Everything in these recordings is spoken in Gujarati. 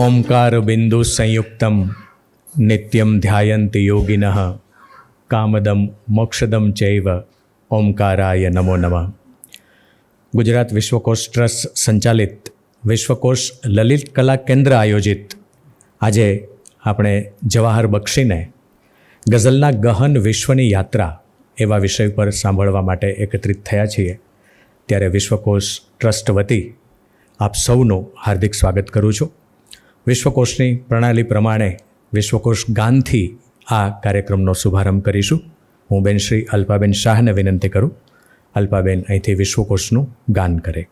ઓમકાર બિંદુ સંયુક્તમ નિત્યમ ધ્યાયંતિ યોગિનઃ કામદમ મોક્ષદમ ચૈવ ઓમકારાય નમો નમઃ. ગુજરાત વિશ્વકોશ ટ્રસ્ટ સંચાલિત વિશ્વકોશ લલિત કલા કેન્દ્ર આયોજિત આજે આપણે જવાહર બક્ષીને ગઝલના ગહન વિશ્વની યાત્રા એવા વિષય પર સાંભળવા માટે એકત્રિત થયા છીએ. ત્યારે વિશ્વકોશ ટ્રસ્ટ વતી આપ સૌનું હાર્દિક સ્વાગત કરું છું. વિશ્વકોશની પ્રણાલી પ્રમાણે વિશ્વકોશ ગાનથી આ કાર્યક્રમનો શુભારંભ કરીશું. હું બેન શ્રી અલ્પાબેન શાહને વિનંતી કરું, અલ્પાબેન અહીંથી વિશ્વકોશનું ગાન કરે.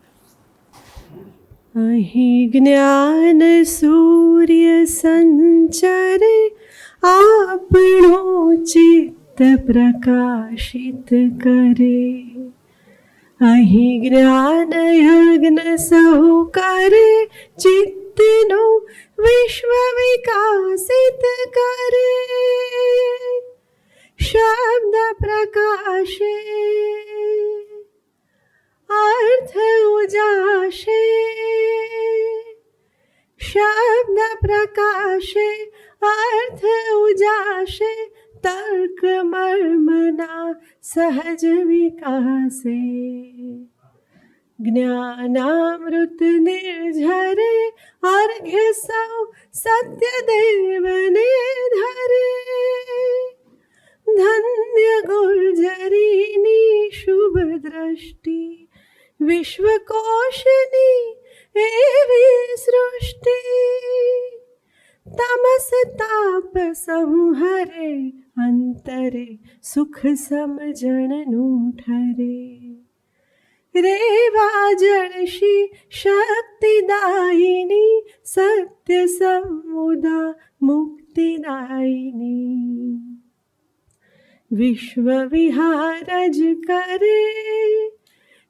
અહીં જ્ઞાન સૂર્ય સંચરે આપણો ચિત્ત પ્રકાશિત કરે. અહીં જ્ઞાન યજ્ઞ સૌ કરે ચિત્તનો વિશ્વ વિકાસિત કરે. શબ્દ પ્રકાશે અર્થ ઉજાશે, શબ્દ પ્રકાશે અર્થ ઉજાશે, તર્ક મર્મના સહજ વિકાસે. જ્ઞાનામૃત નિર્ઝરે અર્ઘ્ય સૌ સત્યદેવને ધરે. ધન્ય ગુર્જરીની શુભ દ્રષ્ટિ, વિશ્વકોશની એવી સૃષ્ટિ. તમસ તાપ સંહરે અંતરે સુખ સમજણનું ઠરે. રેવા જળશી શક્તિદાયિની, સત્ય સમુદા મુક્તિદાયિની. વિશ્વ વિહારજ કરે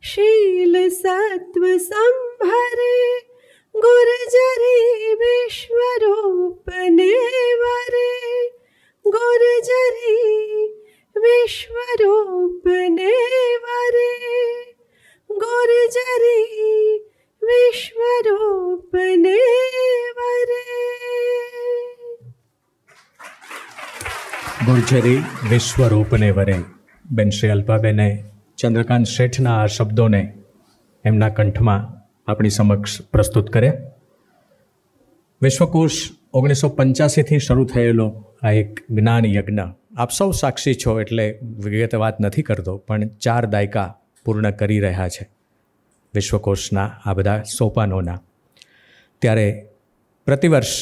શીલ સત્વ સંભરે. ગુર્જરી વિશ્વરૂપને વરે, ગુર્જરી વિશ્વરૂપને વરે, ગુર્જરી વિશ્વરૂપને વરે. ગુર્જરી વિશ્વરૂપને વરે. બેન શ્રી અલ્પાબેને ચંદ્રકાંત શેઠના આ શબ્દોને એમના કંઠમાં આપણી સમક્ષ પ્રસ્તુત કરે. વિશ્વકોશ 1985થી શરૂ થયેલો આ એક જ્ઞાન યજ્ઞ, આપ સૌ સાક્ષી છો એટલે વિગતે વાત નથી કરતો, પણ 4 દાયકા પૂર્ણ કરી રહ્યા છે વિશ્વકોશના આ બધા સોપાનોના. ત્યારે પ્રતિવર્ષ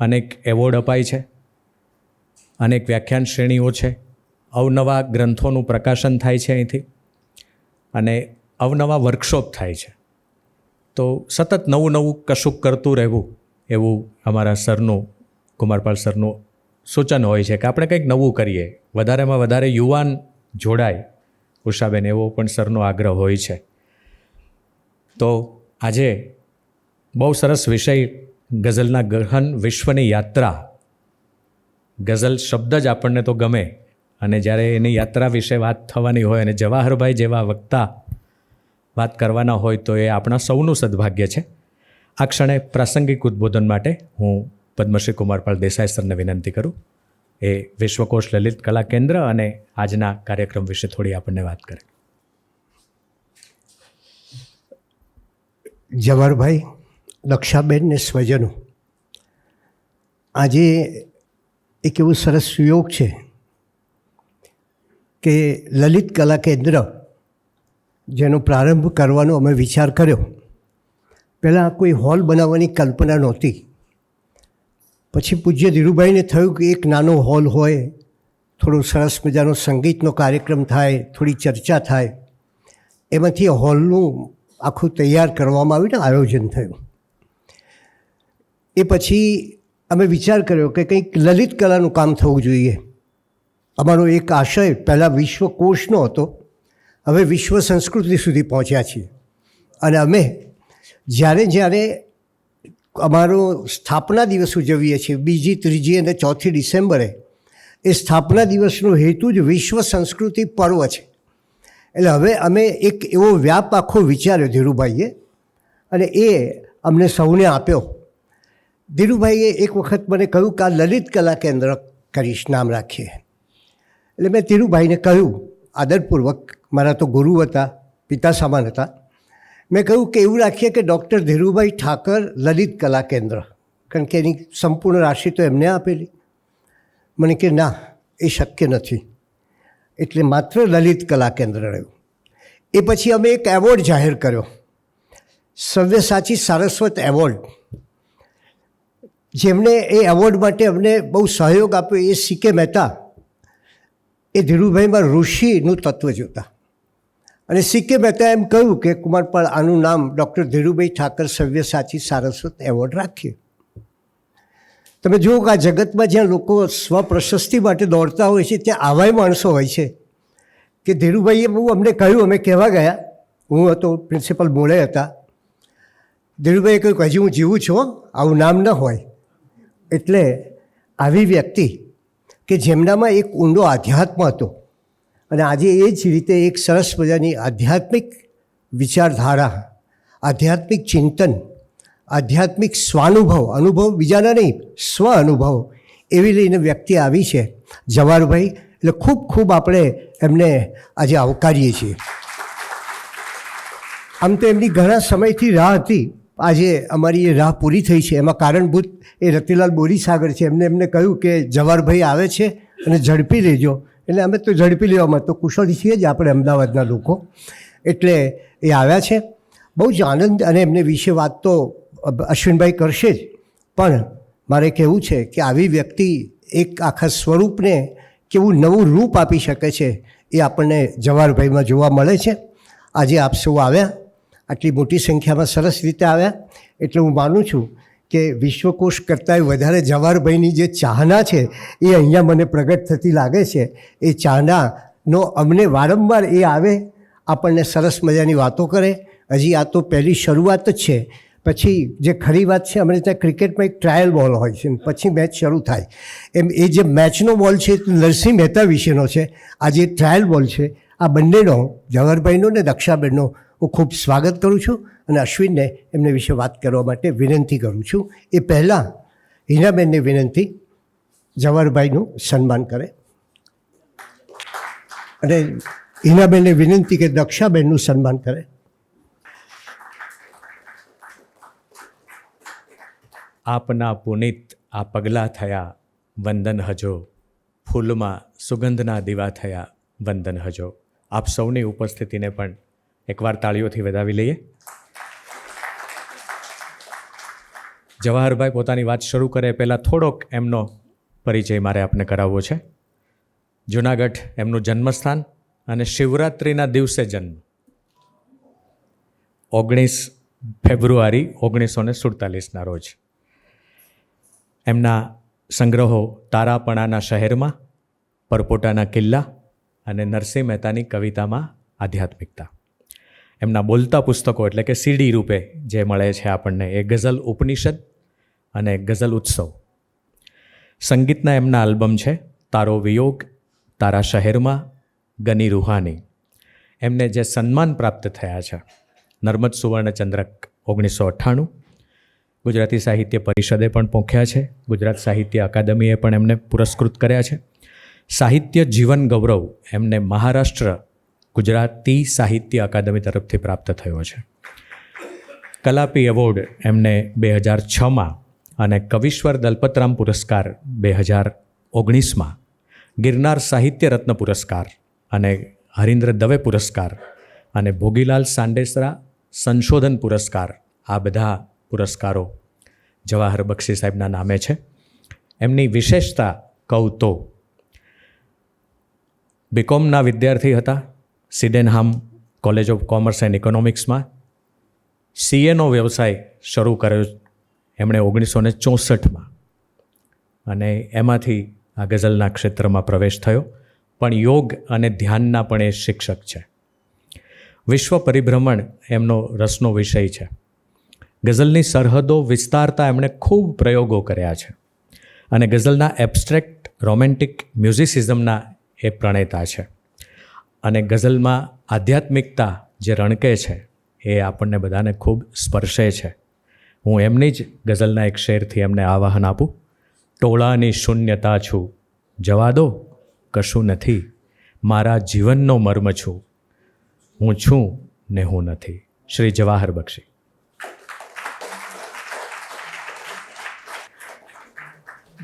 અનેક એવોર્ડ અપાય છે, અનેક વ્યાખ્યાન શ્રેણીઓ છે, અવનવા ગ્રંથોનું પ્રકાશન થાય છે અહીંથી, અને અવનવા વર્કશોપ થાય છે. તો સતત નવું નવું કશુંક કરતું રહેવું એવું અમારા સરનું, કુમારપાલ સરનું સૂચન હોય છે કે આપણે કંઈક નવું કરીએ, વધારેમાં વધારે યુવાન જોડાય. ઉષાબેન, એવો પણ સરનો આગ્રહ હોય છે. તો આજે બહુ સરસ વિષય, ગઝલના ગહન વિશ્વની યાત્રા. ગઝલ શબ્દ જ આપણને તો ગમે, અને જ્યારે એની યાત્રા વિશે વાત થવાની હોય અને જવાહરભાઈ જેવા વક્તા વાત કરવાના હોય તો એ આપણા સૌનું સદભાગ્ય છે. આ ક્ષણે પ્રાસંગિક ઉદ્બોધન માટે હું પદ્મશ્રી કુમારપાલ દેસાઈ સરને વિનંતી કરું, એ વિશ્વકોશ લલિત કલા કેન્દ્ર અને આજના કાર્યક્રમ વિશે થોડી આપણને વાત કરે. જવાહરભાઈ, દક્ષાબેન ને સ્વજનો, આજે એક એવું સરસ સુયોગ છે કે લલિત કલા કેન્દ્ર જેનો પ્રારંભ કરવાનો અમે વિચાર કર્યો. પહેલાં કોઈ હોલ બનાવવાની કલ્પના નહોતી. પછી પૂજ્ય ધીરુભાઈને થયું કે એક નાનો હોલ હોય, થોડો સરસ મજાનો સંગીતનો કાર્યક્રમ થાય, થોડી ચર્ચા થાય. એમાંથી હોલનું આખું તૈયાર કરવામાં આવ્યું ને આયોજન થયું. એ પછી અમે વિચાર કર્યો કે કંઈક લલિત કલાનું કામ થવું જોઈએ. અમારો એક આશય પહેલાં વિશ્વકોશનો હતો, હવે વિશ્વ સંસ્કૃતિ સુધી પહોંચ્યા છીએ. અને અમે જ્યારે અમારો સ્થાપના દિવસ ઉજવીએ છીએ, 2જી, 3જી અને 4થી ડિસેમ્બરે, એ સ્થાપના દિવસનો હેતુ જ વિશ્વ સંસ્કૃતિ પર્વ છે. એટલે હવે અમે એક એવો વ્યાપ આખો વિચાર્યો ધીરુભાઈએ, અને એ અમને સૌને આપ્યો ધીરુભાઈએ એક વખત મને કહ્યું કે આ લલિત કલા કેન્દ્ર કરીશ, નામ રાખીએ. એટલે મેં ધીરુભાઈને કહ્યું આદરપૂર્વક, મારા તો ગુરુ હતા, પિતા સમાન હતા. મેં કહ્યું કે એવું રાખીએ કે ડૉક્ટર ધીરુભાઈ ઠાકર લલિત કલા કેન્દ્ર, કારણ કે એની સંપૂર્ણ રાશિ તો એમને આપેલી. મને કે ના, એ શક્ય નથી, એટલે માત્ર લલિત કલા કેન્દ્ર રહ્યું. એ પછી અમે એક એવોર્ડ જાહેર કર્યો, સવ્યસાચી સારસ્વત એવોર્ડ. જેમણે એ એવોર્ડ માટે અમને બહુ સહયોગ આપ્યો એ સી કે મહેતા, એ ધીરુભાઈમાં ઋષિનું તત્વ જોતા. અને સી કે મહેતા એમ કહ્યું કે કુમારપાળ, આનું નામ ડૉક્ટર ધીરુભાઈ ઠાકર સવ્યસાચી સારસ્વત એવોર્ડ રાખીએ. તમે જુઓ કે આ જગતમાં જ્યાં લોકો સ્વપ્રશસ્તિ માટે દોડતા હોય છે, ત્યાં આવાય માણસો હોય છે. કે ધીરુભાઈએ બહુ અમને કહ્યું, અમે કહેવા ગયા, હું હતો, પ્રિન્સિપલ મોડે હતા. ધીરુભાઈએ કહ્યું કે હજી હું જીવું છું, આવું નામ ન હોય. એટલે આવી વ્યક્તિ કે જેમનામાં એક ઊંડો આધ્યાત્મ હતો, અને આજે એ જ રીતે એક સરસ મજાની આધ્યાત્મિક વિચારધારા, આધ્યાત્મિક ચિંતન, આધ્યાત્મિક સ્વાનુભવ, અનુભવ બીજાના નહીં, સ્વ અનુભવ એવી લઈને વ્યક્તિ આવી છે જવાહરભાઈ. એટલે ખૂબ ખૂબ આપણે એમને આજે આવકારીએ છીએ. આમ તો એમની ઘણા સમયથી રાહ હતી, આજે અમારી એ રાહ પૂરી થઈ છે. એમાં કારણભૂત એ રતિલાલ બોરીસાગર છે. એમને કહ્યું કે જવાહરભાઈ આવે છે અને ઝડપી લેજો. એટલે અમે તો ઝડપી લેવામાં તો કુશળ છીએ જ આપણે અમદાવાદના લોકો. એટલે એ આવ્યા છે. બહુ જ આનંદ, અને એમને વિશે વાત તો અશ્વિનભાઈ કરશે જ, પણ મારે કહેવું છે કે આવી વ્યક્તિ એક આખા સ્વરૂપને કેવું નવું રૂપ આપી શકે છે એ આપણને જવાહરભાઈમાં જોવા મળે છે. આજે આપ સૌ આવ્યા, આટલી મોટી સંખ્યામાં સરસ રીતે આવ્યા, એટલે હું માનું છું કે વિશ્વકોશ કરતાંય વધારે જવાહરભાઈની જે ચાહના છે એ અહીંયા મને પ્રગટ થતી લાગે છે. એ ચાહનાનો અમને વારંવાર એ આવે, આપણને સરસ મજાની વાતો કરે. હજી આ તો પહેલી શરૂઆત જ છે. પછી જે ખરી વાત છે, અમારે ત્યાં ક્રિકેટમાં એક ટ્રાયલ બોલ હોય છે, પછી મેચ શરૂ થાય. એમ એ જે મેચનો બોલ છે એ નરસિંહ મહેતા વિશેનો છે. આ જે ટ્રાયલ બોલ છે, આ બંનેનો, જવાહરભાઈનો ને દક્ષાબેનનો હું ખૂબ સ્વાગત કરું છું. અને અશ્વિનને એમને વિશે વાત કરવા માટે વિનંતી કરું છું. એ પહેલાં હિનાબેનને વિનંતી જવાહરભાઈનું સન્માન કરે, અને હિનાબેનને વિનંતી કે દક્ષાબેનનું સન્માન કરે. આપના પુનિત આ પગલાં થયા વંદન હજો, ફૂલમાં સુગંધના દીવા થયા વંદન હજો. આપ સૌની ઉપસ્થિતિને પણ એકવાર તાળીઓથી વધાવી લઈએ. જવાહરભાઈ પોતાની વાત શરૂ કરે પહેલાં થોડોક એમનો પરિચય મારે આપને કરાવવો છે. જૂનાગઢ એમનું જન્મસ્થાન, અને શિવરાત્રિના દિવસે જન્મ, 19 ફેબ્રુઆરી 1947ના રોજ. એમના સંગ્રહો તારાપણાના શહેરમાં, પરપોટાના કિલ્લા અને નરસિંહ મહેતાની કવિતામાં આધ્યાત્મિકતા. એમના બોલતા પુસ્તકો એટલે કે સીડી રૂપે જે મળે છે આપણને, એ ગઝલ ઉપનિષદ અને ગઝલ ઉત્સવ. સંગીતના એમના આલ્બમ છે તારો વિયોગ, તારા શહેરમાં, ગની રૂહાની. એમને જે સન્માન પ્રાપ્ત થયા છે, નર્મદ સુવર્ણચંદ્રક 1998, ગુજરાતી સાહિત્ય પરિષદે પણ પોખ્યા છે, ગુજરાત સાહિત્ય અકાદમીએ પણ એમને પુરસ્કૃત કર્યા છે. સાહિત્ય જીવન ગૌરવ એમને મહારાષ્ટ્ર ગુજરાતી સાહિત્ય અકાદમી તરફથી પ્રાપ્ત થયો છે. કલાપી એવોર્ડ એમને 2006માં, અને કવિશ્વર દલપતરામ પુરસ્કાર 2019માં, ગિરનાર સાહિત્ય રત્ન પુરસ્કાર અને હરીન્દ્ર દવે પુરસ્કાર અને ભોગીલાલ સાંડેસરા સંશોધન પુરસ્કાર, આ બધા પુરસ્કારો જવાહર બક્ષી સાહેબના નામે છે. એમની વિશેષતા કહું તો બીકોમના વિદ્યાર્થી હતા, સિડેનહામ કોલેજ ઓફ કોમર્સ એન્ડ ઇકોનોમિક્સમાં. સીએનો વ્યવસાય શરૂ કર્યો એમણે 1964માં, અને એમાંથી આ ગઝલના ક્ષેત્રમાં પ્રવેશ થયો. પણ યોગ અને ધ્યાનના પણ એ શિક્ષક છે. વિશ્વ પરિભ્રમણ એમનો રસનો વિષય છે. ગઝલની સરહદો વિસ્તારતા એમણે ખૂબ પ્રયોગો કર્યા છે, અને ગઝલના એબ્સ્ટ્રેક્ટ રોમેન્ટિક મ્યુઝિસિઝમના એ પ્રણેતા છે. અને ગઝલમાં આધ્યાત્મિકતા જે રણકે છે એ આપણને બધાને ખૂબ સ્પર્શે છે. હું એમની જ ગઝલના એક શેરથી એમને આવાહન આપું. ટોળાની શૂન્યતા છું, જવા દો કશું નથી, મારા જીવનનો મર્મ છું, હું છું ને હું નથી. શ્રી જવાહર બક્ષી.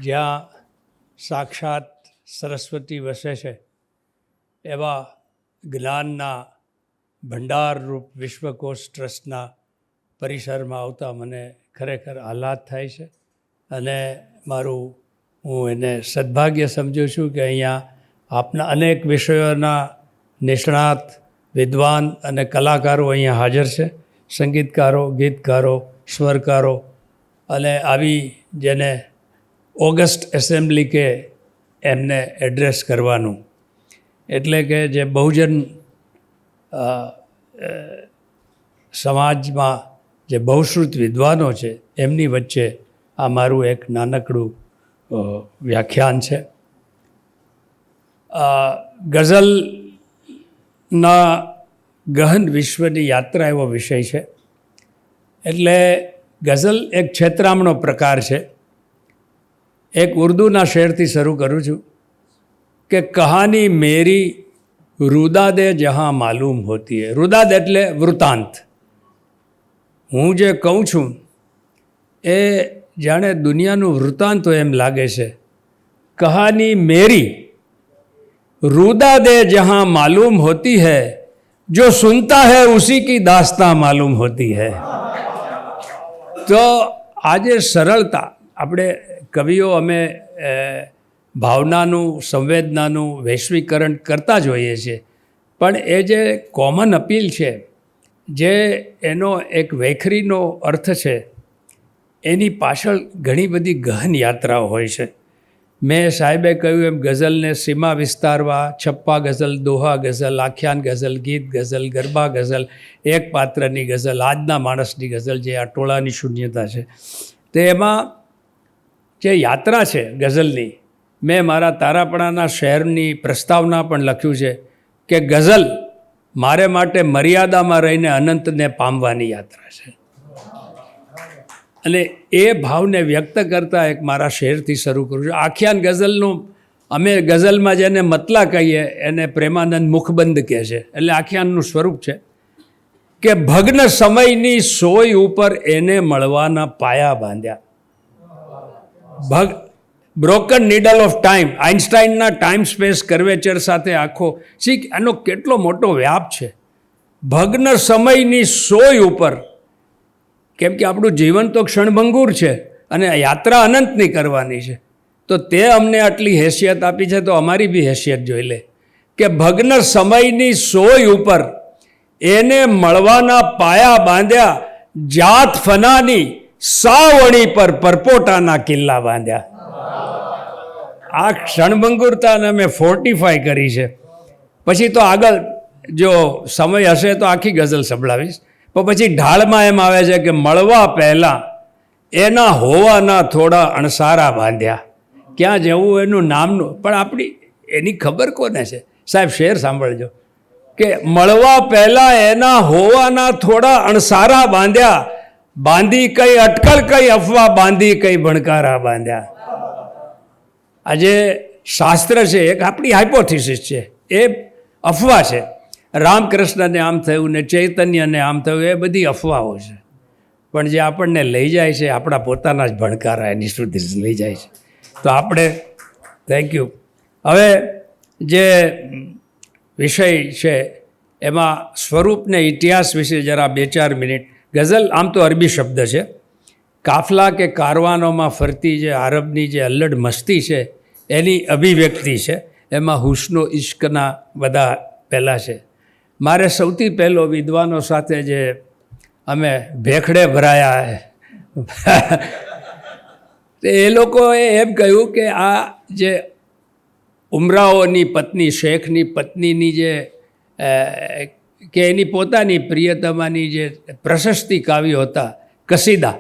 જ્યાં સાક્ષાત સરસ્વતી વસે છે એવા જ્ઞાનના ભંડારરૂપ વિશ્વકોશ ટ્રસ્ટના પરિસરમાં આવતા મને ખરેખર આહલાદ થાય છે અને હું એને સદભાગ્ય સમજું છું કે અહીંયા આપના અનેક વિષયોના નિષ્ણાત વિદ્વાન અને કલાકારો અહીંયા હાજર છે, સંગીતકારો, ગીતકારો, સ્વરકારો, અને આવી જેને ઓગસ્ટ એસેમ્બલી કે એમને એડ્રેસ કરવાનું એટલે કે જે બહુજન સમાજમાં જે બહુશ્રુત વિદ્વાનો છે એમની વચ્ચે આ મારું એક નાનકડું વ્યાખ્યાન છે. ગઝલના ગહન વિશ્વની યાત્રા એવો વિષય છે. એટલે ગઝલ એક છેતરામણો પ્રકાર છે. એક ઉર્દૂના શેરથી શરૂ કરું છું કે કહાની મેરી રુદાદે જહાં માલુમ હોતી હૈ. રુદાદ એટલે વૃતાંત. હું જે કહું છું એ જાણે દુનિયાનું વૃતાંત હોય એમ લાગે છે. કહાની મેરી રુદાદે જહાં માલુમ હોતી હૈ, જો સુનતા હૈ ઉસી કી દાસ્તાં માલુમ હોતી હૈ. તો આજે સરળતા આપણે કવિઓ અમે ભાવનાનું, સંવેદનાનું વૈશ્વિકરણ કરતા જ હોઈએ છીએ, પણ એ જે કોમન અપીલ છે, જે એનો એક વૈખરીનો અર્થ છે, એની પાછળ ઘણી બધી ગહન યાત્રાઓ હોય છે. મેં સાહેબે કહ્યું એમ ગઝલને સીમા વિસ્તારવા, છપ્પા ગઝલ, દોહા ગઝલ, આખ્યાન ગઝલ, ગીત ગઝલ, ગરબા ગઝલ, એક પાત્રની ગઝલ, આજના માણસની ગઝલ, જે આ ટોળાની શૂન્યતા છે, તો એમાં જે યાત્રા છે ગઝલની, મેં મારા તારાપણાના શહેરની પ્રસ્તાવના પણ લખ્યું છે કે ગઝલ મારે માટે મર્યાદામાં રહીને અનંતને પામવાની યાત્રા છે. અને એ ભાવને વ્યક્ત કરતા એક મારા શેરથી શરૂ કરું છું. આખ્યાન ગઝલનું અમે ગઝલમાં જેને મતલા કહીએ એને પ્રેમાનંદ મુખબંધ કહે છે. એટલે આખ્યાનનું સ્વરૂપ છે કે ભગ્ન સમયની સોય ઉપર એને મળવાના પાયા બાંધ્યા. બ્રોકન નીડલ ઓફ ટાઈમ, આઇન્સ્ટાઈનના ટાઈમ સ્પેસ કર્વેચર સાથે આખો શીખ, આનો કેટલો મોટો વ્યાપ છે. ભગ્ન સમયની સોય ઉપર, કેમ કે આપણું જીવન તો ક્ષણભંગુર છે અને યાત્રા અનંતની કરવાની છે, તો તે અમને આટલી હેસિયત આપી છે તો અમારી બી હેસિયત જોઈ લે કે ભગ્ન સમયની સોય ઉપર એને મળવાના પાયા બાંધ્યા, જાત ફનાની સાવણી પર પરપોટાના કિલ્લા બાંધ્યા. આ ક્ષણભંગુરતાને અમે ફોર્ટિફાય કરી છે. પછી તો આગળ જો સમય હશે તો આખી ગઝલ સંભળાવીશ, પણ પછી ઢાળમાં એમ આવે છે કે મળવા પહેલાં એના હોવાના થોડા અણસારા બાંધ્યા. ક્યાં જવું એનું નામનું, પણ આપણી એની ખબર કોને છે? સાહેબ શેર સાંભળજો કે મળવા પહેલાં એના હોવાના થોડા અણસારા બાંધ્યા, બાંધી કઈ અટકળ કઈ અફવા બાંધી કઈ ભણકારા બાંધ્યા. આજે શાસ્ત્ર છે એક આપણી હાઇપોથિસિસ છે, એ અફવા છે. રામકૃષ્ણને આમ થયું ને ચૈતન્યને આમ થયું, એ બધી અફવાઓ છે. પણ જે આપણને લઈ જાય છે આપણા પોતાના જ ભણકારા એની સુધી લઈ જાય છે. તો આપણે થેન્ક યુ. હવે જે વિષય છે એમાં સ્વરૂપને ઇતિહાસ વિશે જરા 2-4 મિનિટ. ગઝલ આમ તો અરબી શબ્દ છે. કાફલા કે કારવાનોમાં ફરતી જે આરબની જે અલ્લડ મસ્તી છે એની અભિવ્યક્તિ છે. એમાં હુસ્નો ઇશ્કના બધા પહેલાં છે. મારે સૌથી પહેલો વિદ્વાનો સાથે જે અમે ભેખડે ભરાયા એ લોકોએ એમ કહ્યું કે આ જે ઉમરાઓની પત્ની, શેખની પત્નીની જે કે એની પોતાની પ્રિયતમાની જે પ્રશસ્તિ કાવ્યો હતા, કસીદા,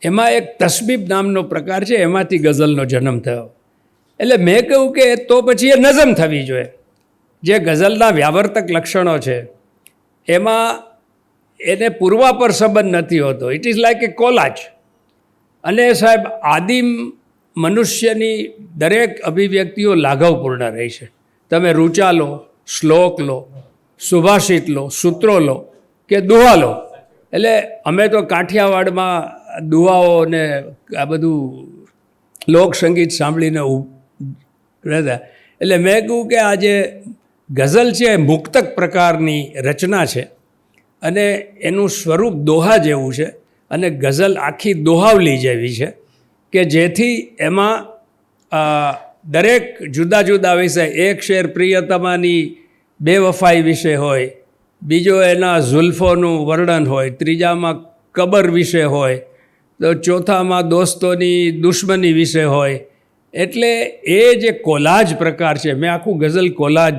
એમાં એક તસબીબ નામનો પ્રકાર છે, એમાંથી ગઝલનો જન્મ થયો. એટલે મેં કહ્યું કે તો પછી એ નઝમ થવી જોઈએ. જે ગઝલના વ્યાવર્તક લક્ષણો છે એમાં એને પૂર્વાપર સંબંધ નથી હોતો. It is like A collage. અને સાહેબ આદિમ મનુષ્યની દરેક અભિવ્યક્તિઓ લાઘવપૂર્ણ રહી છે. તમે રૂચા લો, શ્લોક લો, સુભાષિત લો, સૂત્રો લો કે દુહા લો. એટલે અમે તો કાઠિયાવાડમાં દુહાઓ ને આ બધું લોકસંગીત સાંભળીને રહેતા. એટલે મેં કહ્યું કે આ જે ગઝલ છે એ મુક્તક પ્રકારની રચના છે અને એનું સ્વરૂપ દોહા જેવું છે અને ગઝલ આખી દોહાવલી જેવી છે કે જેથી એમાં દરેક જુદા જુદા વિષય, એક શેર પ્રિયતમાની બેવફાઈ વિશે હોય, બીજો એના ઝુલ્ફોનું વર્ણન હોય, ત્રીજામાં કબર વિશે હોય, તો ચોથામાં દોસ્તોની દુશ્મની વિશે હોય. એટલે એ જે કોલાજ પ્રકાર છે, મેં આખું ગઝલ કોલાજ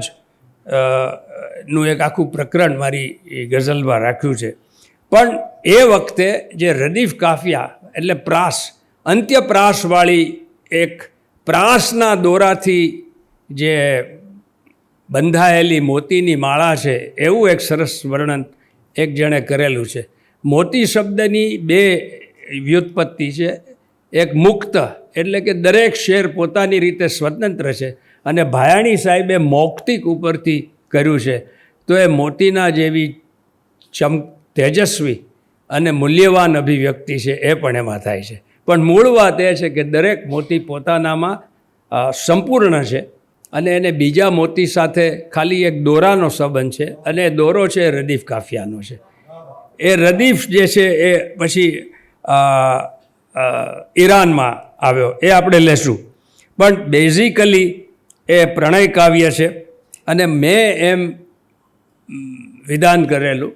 નું એક આખું પ્રકરણ મારી ગઝલમાં રાખ્યું છે. પણ એ વખતે જે રદીફ કાફિયા એટલે પ્રાસ, અંત્યપ્રાસવાળી એક પ્રાસના દોરાથી જે બંધાયેલી મોતીની માળા છે એવું એક સરસ વર્ણન એક જણે કરેલું છે. મોતી શબ્દની બે વ્યુત્પત્તિ છે. એક મુક્ત એટલે કે દરેક શેર પોતાની રીતે સ્વતંત્ર છે અને ભાયાણી સાહેબે મૌક્તિક ઉપરથી કર્યું છે. તો એ મોતીના જેવી તેજસ્વી અને મૂલ્યવાન અભિવ્યક્તિ છે એ પણ એમાં થાય છે. પણ મૂળ વાત એ છે કે દરેક મોતી પોતાનામાં સંપૂર્ણ છે અને એને બીજા મોતી સાથે ખાલી એક દોરાનો સંબંધ છે અને એ દોરો છે એ રદીફ કાફિયાનો છે. એ રદીફ જે છે એ પછી ઈરાનમાં આવ્યો, એ આપણે લેશું. પણ બેઝિકલી એ પ્રણય કાવ્ય છે અને મેં એમ વિધાન કરેલું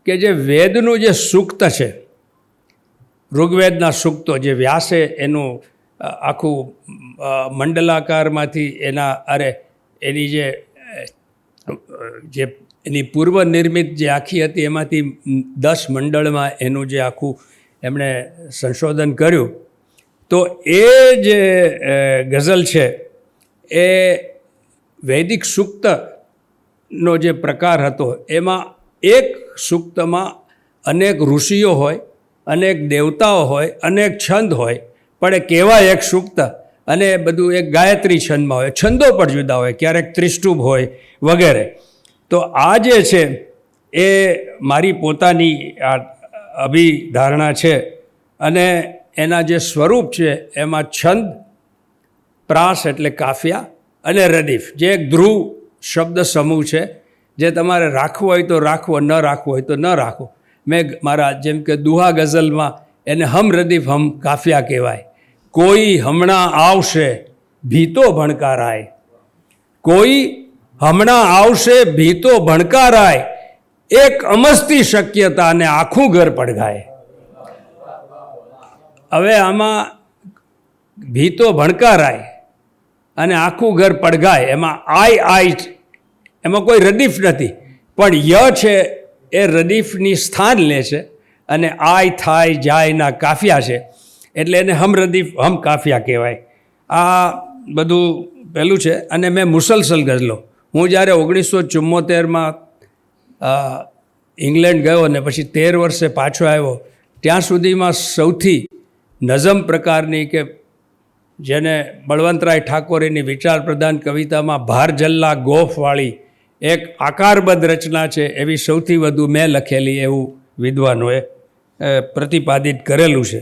કે જે વેદનું જે સૂક્ત છે, ઋગ્વેદના સૂક્તો જે વ્યાસે એનું આખું મંડલાકારમાંથી એની જે એની પૂર્વ નિર્મિત જે આખી હતી એમાંથી 10 મંડળમાં એનું જે આખું એમણે સંશોધન કર્યું. તો એ જે ગઝલ છે એ વૈદિક સૂક્તનો જે પ્રકાર હતો એમાં એક સૂક્તમાં અનેક ઋષિઓ હોય, અનેક દેવતાઓ હોય, અનેક છંદ હોય, પણ એ કેવા એક સૂક્ત અને બધું એક ગાયત્રી છંદમાં હોય. છંદો પણ જુદા હોય, ક્યારેક ત્રિષ્ટુપ હોય વગેરે. તો આ જે છે એ મારી પોતાની આ અભિધારણા છે અને એના જે સ્વરૂપ છે એમાં છંદ, પ્રાસ એટલે કાફિયા અને રદીફ જે એક ધ્રુવ શબ્દ સમૂહ છે જે તમારે રાખવો હોય તો રાખવો, ન રાખવો હોય તો ન રાખવો. મેં મારા જેમ કે દુહા ગઝલમાં એને હમ રદીફ હમ કાફિયા કહેવાય. કોઈ હમણાં આવશે ભીતો ભણકારાય, કોઈ હમણાં આવશે ભીતો ભણકારાય, એક અમસ્તી શક્યતા અને આખું ઘર પડઘાય. હવે આમાં ભીતો ભણકારાય અને આખું ઘર પડઘાય, એમાં આઈ એમાં કોઈ રદીફ નથી, પણ ય છે એ રદીફની સ્થાન લે છે અને આય થાય જાયના કાફિયા છે એટલે એને હમ રદીફ હમ કાફિયા કહેવાય. આ બધું પહેલું છે. અને મેં મુસલસલ ગઝલો, હું જ્યારે 1974માં ઇંગ્લેન્ડ ગયો ને પછી 13 વર્ષે પાછો આવ્યો, ત્યાં સુધીમાં સૌથી નઝમ પ્રકારની કે જેને બળવંતરાય ઠાકોરેની વિચાર પ્રધાન કવિતામાં ભાર જલ્લા ગોફવાળી એક આકારબદ્ધ રચના છે એવી સૌથી વધુ મેં લખેલી એવું વિદ્વાનોએ પ્રતિપાદિત કરેલું છે.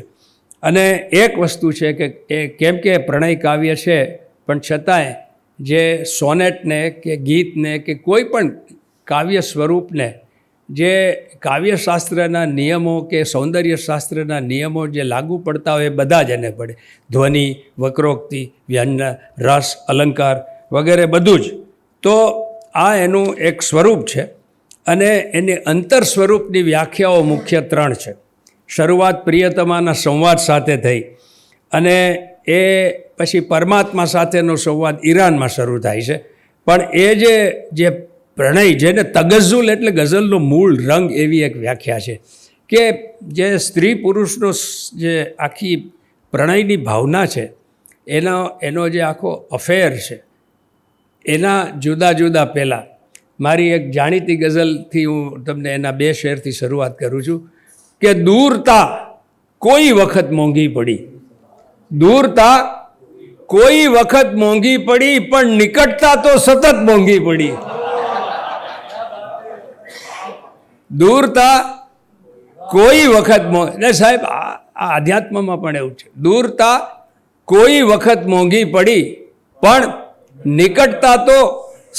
અને એક વસ્તુ છે કે એ કેમ કે પ્રણય કાવ્ય છે પણ છતાંય જે સોનેટને કે ગીતને કે કોઈ પણ કાવ્ય સ્વરૂપને જે કાવ્યશાસ્ત્રના નિયમો કે સૌંદર્યશાસ્ત્રના નિયમો જે લાગુ પડતા હોય એ બધા જ એને પડે. ધ્વનિ, વક્રોક્તિ, વ્યંજન, રસ, અલંકાર વગેરે બધું જ. તો આ એનું એક સ્વરૂપ છે અને એની અંતર સ્વરૂપની વ્યાખ્યાઓ મુખ્ય 3 છે. શરૂઆત પ્રિયતમાના સંવાદ સાથે થઈ અને એ પછી પરમાત્મા સાથેનો સંવાદ ઈરાનમાં શરૂ થાય છે. પણ એ જે પ્રણય, જેને તગઝુલ એટલે ગઝલનો મૂળ રંગ એવી એક વ્યાખ્યા છે કે જે સ્ત્રી પુરુષનો જે આખી પ્રણયની ભાવના છે એનો જે આખો અફેર છે એના જુદા જુદા પહેલાં મારી એક જાણીતી ગઝલથી હું તમને એના 2 શેરથી શરૂઆત કરું છું કે દૂરતા કોઈ વખત મોંઘી પડી, દૂરતા કોઈ વખત મોંઘી પડી, પણ નિકટતા તો સતત મોંઘી પડી. દૂરતા કોઈ વખત એટલે સાહેબ આ આધ્યાત્મમાં પણ એવું છે. દૂરતા કોઈ વખત મોંઘી પડી, પણ નિકટતા તો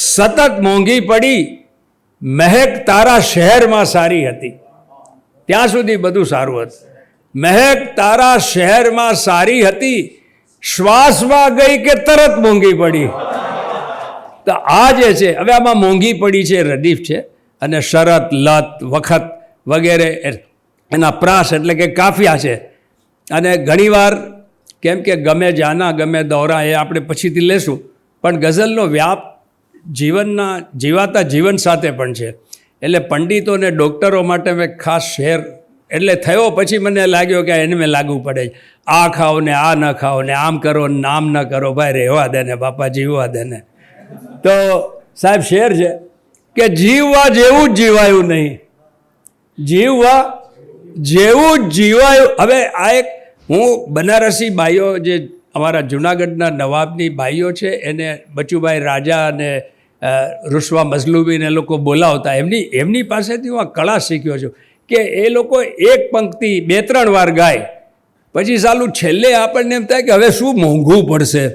સતત મોંઘી પડી. મહેક તારા શહેરમાં સારી હતી, ત્યાં સુધી બધું સારું હતું. મહેક તારા શહેરમાં સારી હતી, શ્વાસમાં ગઈ કે તરત મોંઘી પડી. તો આ જે છે, હવે આમાં મોંઘી પડી છે રદીફ છે, અને શરત, લત, વખત વગેરે એના પ્રાસ એટલે કે કાફિયા છે. અને ઘણીવાર કેમ કે ગમે જાના ગમે દોરા એ આપણે પછીથી લેશું, પણ ગઝલનો વ્યાપ જીવાતા જીવન સાથે પણ છે. એટલે પંડિતો અને ડૉક્ટરો માટે મેં ખાસ શેર એટલે થયો, પછી મને લાગ્યો કે એને મેં લાગુ પડે, આ ખાઓ ને આ ન ખાઓ ને આમ કરો ને આમ ન કરો, ભાઈ રહેવા દે ને બાપા, જીવવા દે ને. તો સાહેબ શેર છે કે જીવવા જેવું જ જીવાયું નહીં, જીવવા જેવું જ જીવાયું. હવે આ એક હું બનારસી બાઈઓ જે અમારા જૂનાગઢના નવાબની બાઈઓ છે, એને બચુભાઈ રાજા અને રૂસવા મઝલુબીને લોકો બોલાવતા, એમની પાસેથી હું આ કળા શીખ્યો છું કે એ લોકો એક પંક્તિ 2-3 વાર ગાય, પછી સાલું છેલ્લે આપણને એમ થાય કે હવે શું મોંઘું પડશે.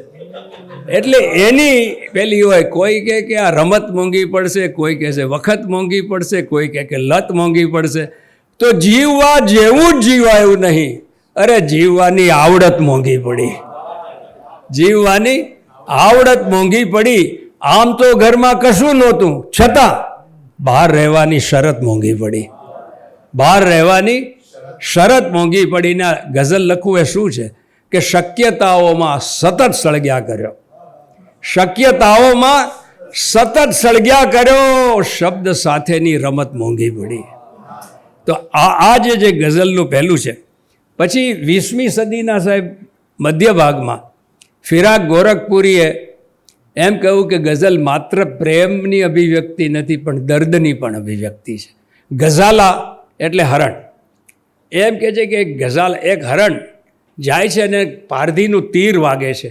એટલે એની પેલી હોય, કોઈ કહે કે આ રમત મોંઘી પડશે, કોઈ કહે છે વખત મોંઘી પડશે, કોઈ કહે કે લત મોંઘી પડશે. તો જીવવા જેવું જ જીવાયું નહીં, અરે જીવવાની આવડત મોંઘી પડી, જીવવાની આવડત મોંઘી પડી. આમ તો ઘરમાં કશું નહોતું, છતાં બહાર રહેવાની શરત મોંઘી પડી, બહાર રહેવાની શરત મોંઘી પડીને ગઝલ લખવું એ શું છે કે શક્યતાઓમાં સતત સળગ્યા કર્યો, શક્યતાઓમાં સતત સળગ્યા કર્યો, શબ્દ સાથેની રમત મોંઘી પડી. તો આ જે ગઝલનું પહેલું છે. પછી 20મી સદીના સાહેબ મધ્ય ભાગમાં ફિરાક ગોરખપુરીએ એમ કહ્યું કે ગઝલ માત્ર પ્રેમની અભિવ્યક્તિ નથી, પણ દર્દની પણ અભિવ્યક્તિ છે. ગઝાલા એટલે હરણ. એમ કહે છે કે એક હરણ જાય છે અને પારધીનું તીર વાગે છે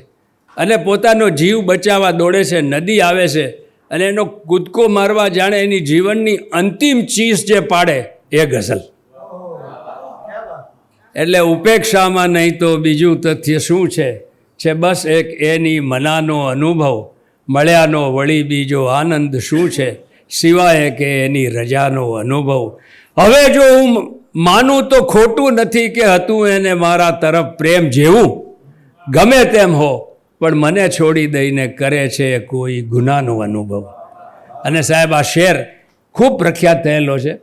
અને પોતાનો જીવ બચાવવા દોડે છે, નદી આવે છે અને એનો કૂદકો મારવા જાણે એની જીવનની અંતિમ ચીસ જે પાડે એ ગઝલ. એટલે ઉપેક્ષામાં નહીં તો બીજું તથ્ય શું છે બસ એક એની મનાનો અનુભવ, મળ્યાનો વળી બીજો આનંદ શું છે, સિવાય કે એની રજાનો અનુભવ. હવે જો હું માનું તો ખોટું નથી કે હતું એને મારા તરફ પ્રેમ જેવું, ગમે તેમ હો પણ મને છોડી દઈને કરે છે કોઈ ગુનાનો અનુભવ. અને સાહેબ આ શેર ખૂબ પ્રખ્યાત થયેલો છે.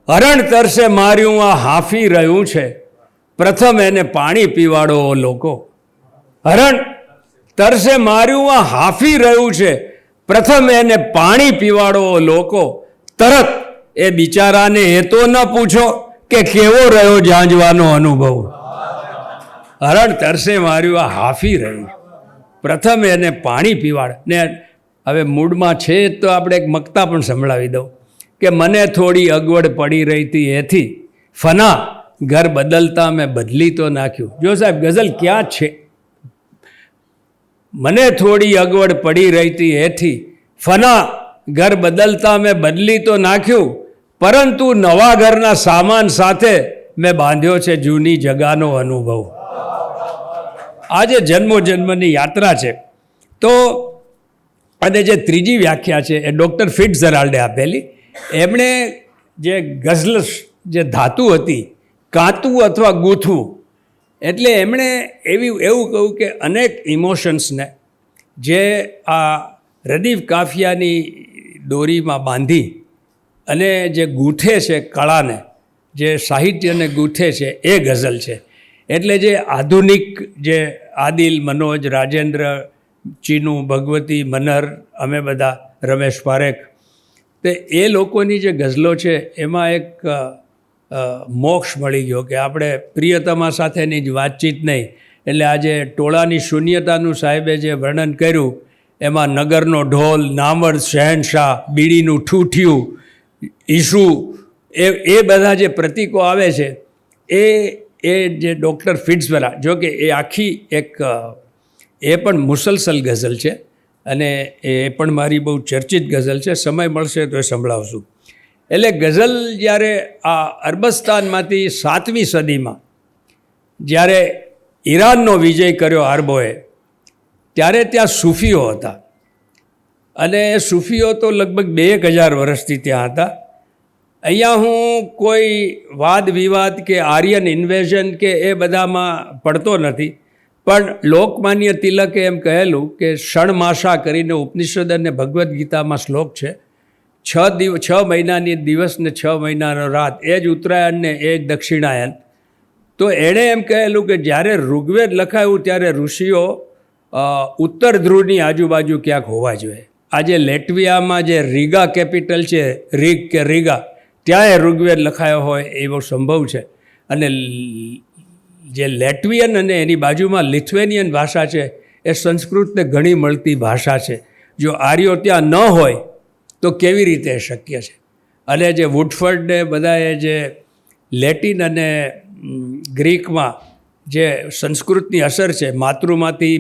હરણ તરસે માર્યું આ હાંફી રહ્યું છે, પ્રથમ એને પાણી પીવાડો લોકો. હરણ તરસે માર્યું આ હાંફી રહ્યું છે, પ્રથમ એને પાણી પીવાડો લોકો. તરત એ બિચારાને એ તો ન પૂછો કે કેવો રહ્યો ઝાંઝવાનો અનુભવ. હરણ તરસે માર્યું આ હાંફી રહ્યું, પ્રથમ એને પાણી પીવાડ. ને હવે મૂડમાં છે તો આપણે એક મક્તા પણ સંભળાવી દઉં કે મને થોડી અગવડ પડી રહી હતી એથી, ફના ઘર બદલતા મેં બદલી તો નાખ્યું. જો સાહેબ ગઝલ ક્યાં છે? મને થોડી અગવડ પડી રહી હતી એથી, ફના ઘર બદલતા મેં બદલી તો નાખ્યું, પરંતુ નવા ઘરના સામાન સાથે મેં બાંધ્યો છે જૂની જગાનો અનુભવ. આજે જન્મો જન્મની યાત્રા છે. તો અને જે ત્રીજી વ્યાખ્યા છે એ ડૉક્ટર ફિટ્ઝજેરાલ્ડે આપેલી. એમણે જે ગઝલ જે ધાતુ હતી, કાંતવું અથવા ગૂંથવું, એટલે એમણે એવું કહ્યું કે અનેક ઇમોશન્સને જે આ રદીફ કાફિયાની દોરીમાં બાંધી અને જે ગૂંથે છે કળાને, જે સાહિત્યને ગૂંથે છે એ ગઝલ છે. એટલે જે આધુનિક જે આદિલ, મનોજ, રાજેન્દ્ર, ચીનુ, ભગવતી, મનહર, અમે બધા, રમેશ પારેખ, તો એ લોકોની જે ગઝલો છે એમાં એક મોક્ષ મળી ગયો કે આપણે પ્રિયતમા સાથેની જ વાતચીત નહીં. એટલે આજે ટોળાની શૂન્યતાનું સાહેબે જે વર્ણન કર્યું એમાં નગરનો ઢોલ, નામર્દ શહેનશાહ, બીડીનું ઠૂઠિયું, ઈસુ, એ બધા જે પ્રતીકો આવે છે એ જે ડૉક્ટર ફિટ્ઝવેરા, જો કે એ આખી એક એ પણ મુસલસલ ગઝલ છે અને એ પણ મારી બહુ ચર્ચિત ગઝલ છે, સમય મળશે તો એ સંભળાવશું. એટલે ગઝલ જ્યારે આ અરબસ્તાનમાંથી 7મી સદીમાં જ્યારે ઈરાનનો વિજય કર્યો આરબોએ, ત્યારે ત્યાં સૂફીઓ હતા અને સૂફીઓ તો લગભગ 2000 વર્ષથી ત્યાં હતા. અહીંયા હું કોઈ વાદ વિવાદ કે આર્યન ઇન્વેઝન કે એ બધામાં પડતો નથી, પણ લોકમાન્ય તિલકે એમ કહેલું કે ષણમાસા કરીને ઉપનિષદ અને ભગવદ્ ગીતામાં શ્લોક છે, 6 મહિનાની દિવસ ને 6 મહિનાનો રાત, એ જ ઉત્તરાયણ ને એ જ દક્ષિણાયન. તો એણે એમ કહેલું કે જ્યારે ઋગ્વેદ લખાયું ત્યારે ઋષિઓ ઉત્તર ધ્રુવની આજુબાજુ ક્યાંક હોવા જોઈએ. આજે લેટવિયામાં જે રીગા કેપિટલ છે, રીગ કે રીગા, ત્યાં એ ઋગ્વેદ લખાયો હોય એવો સંભવ છે. અને જે લેટવિયન અને એની બાજુમાં લિથુએનિયન ભાષા છે એ સંસ્કૃતને ઘણી મળતી ભાષા છે. જો આર્યો ત્યાં ન હોય તો કેવી રીતે શક્ય છે? અને જે વુડફર્ડને બધાએ જે લેટિન અને ગ્રીકમાં જે સંસ્કૃતની અસર છે, માતૃમાંથી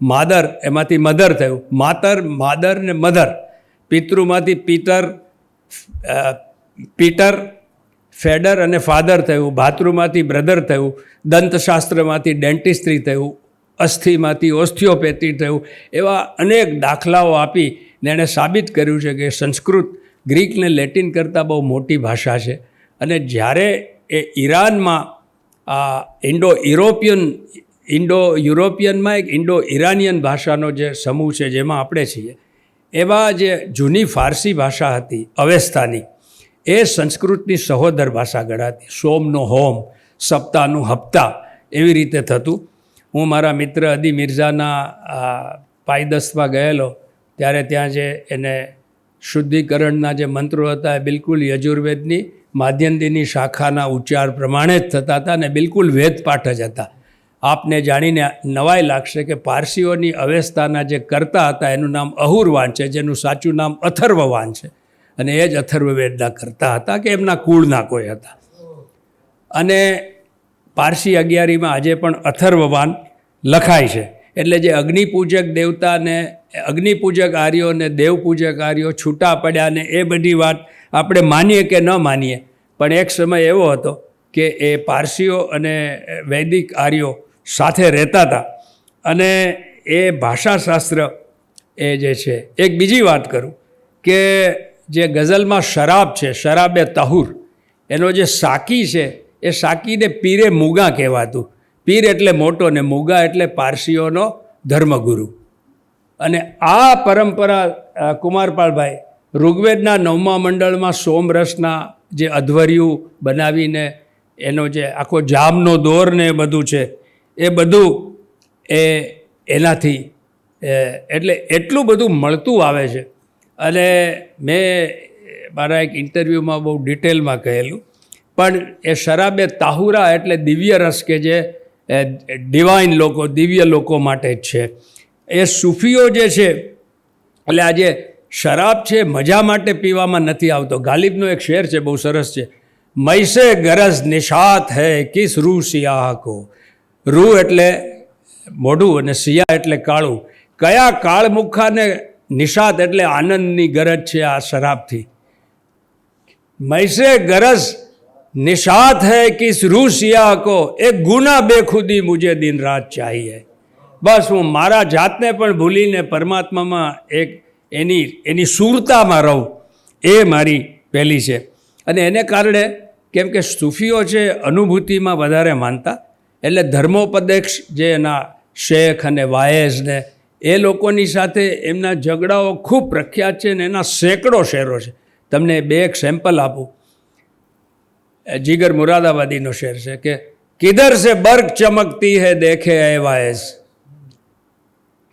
માદર, એમાંથી મધર થયું, માદર ને મધર, પિતૃમાંથી પીટર, ફેડર અને ફાધર થયું, ભાતૃમાંથી બ્રધર થયું, દંતશાસ્ત્રમાંથી ડેન્ટિસ્ટ્રી થયું, અસ્થિમાંથી ઓસ્થિયોપેથી થયું. એવા અનેક દાખલાઓ આપીને એણે સાબિત કર્યું છે કે સંસ્કૃત ગ્રીક ને લેટિન કરતાં બહુ મોટી ભાષા છે. અને જ્યારે એ ઈરાનમાં આ ઇન્ડો યુરોપિયનમાં એક ઇન્ડો ઈરાનિયન ભાષાનો જે સમૂહ છે જેમાં આપણે છીએ, એવા જે જૂની ફારસી ભાષા હતી અવેસ્તાની, એ સંસ્કૃતની સહોદર ભાષા ગણાતી. સોમનો હોમ, સપ્તાહનું હપ્તા, એવી રીતે થતું. હું મારા મિત્ર અદી મિર્ઝાના પાયદસ્તમાં ગયેલો ત્યારે ત્યાં જે એને શુદ્ધિકરણના જે મંત્રો હતા એ બિલકુલ યજુર્વેદની માધ્યંદીની શાખાના ઉચ્ચાર પ્રમાણે જ થતા હતા અને બિલકુલ વેદપાઠ જ હતા. આપને જાણીને નવાઈ લાગશે કે પારસીઓની અવેસ્તાના જે કરતા હતા એનું નામ અહુરવાન છે, જેનું સાચું નામ અથર્વવાન છે, અને એ જ અથર્વવેદના કરતા હતા કે એમના કુળના કોઈ હતા. અને પારસી 11માં આજે પણ અથર્વવાન લખાય છે. એટલે જે અગ્નિપૂજક દેવતાને, અગ્નિપૂજક આર્યો ને દેવપૂજક આર્યો છૂટા પડ્યા ને એ બધી વાત આપણે માનીએ કે ન માનીએ, પણ એક સમય એવો હતો કે એ પારસીઓ અને વૈદિક આર્યો સાથે રહેતા હતા. અને એ ભાષાશાસ્ત્ર એ જે છે. એક બીજી વાત કરું કે જે ગઝલમાં શરાબ છે, શરાબે તહુર, એનો જે સાકી છે એ સાકીને પીરે મુગા કહેવાતું. પીર એટલે મોટો ને મુગા એટલે પારસીઓનો ધર્મગુરુ. અને આ પરંપરા કુમારપાળભાઈ ઋગ્વેદના 9મા મંડળમાં સોમરસના જે અધ્વર્યું બનાવીને એનો જે આખો જામનો દોર ને એ બધું છે, એ બધું એનાથી એટલે એટલું બધું મળતું આવે છે. અને મેં મારા એક ઇન્ટરવ્યૂમાં બહુ ડિટેલમાં કહેલું, પણ એ શરાબે તાહુરા એટલે દિવ્ય રસ કે જે ડિવાઇન લોકો, દિવ્ય લોકો માટે જ છે. એ સૂફીઓ જે છે, એટલે આજે શરાબ છે મજા માટે પીવામાં નથી આવતો. ગાલિબનો એક શેર છે, બહુ સરસ છે. મૈસે ગરજ નિશાત હૈ કિસ રૂ સિયાહ કો. રૂ એટલે મોઢું અને સિયા એટલે કાળું. કયા કાળમુખાને નિશાત એટલે આનંદની ગરજ છે આ શરાબથી. મૈસે ગરજ નિશાત હૈ કિસ રૂ સિયાહ કો, એક ગુના બેખુદી મુझे दिन रात चाहिए. બસ હું મારા જાતને પણ ભૂલીને પરમાત્મામાં એક એની સુરતામાં રહું, એ મારી પહેલી છે. અને એને કારણે કેમ કે સૂફીઓ છે અનુભૂતિમાં વધારે માનતા, એટલે ધર્મોપદેશ જે એના શેખ અને વાયેઝ ને એ લોકોની સાથે એમના ઝઘડાઓ ખૂબ પ્રખ્યાત છે ને એના સેંકડો શેરો છે. તમને એક સેમ્પલ આપું. જીગર મુરાદાબાદીનો શેર છે કે કિધર સે બર્ક ચમકતી હૈ દેખે એ વાયેઝ.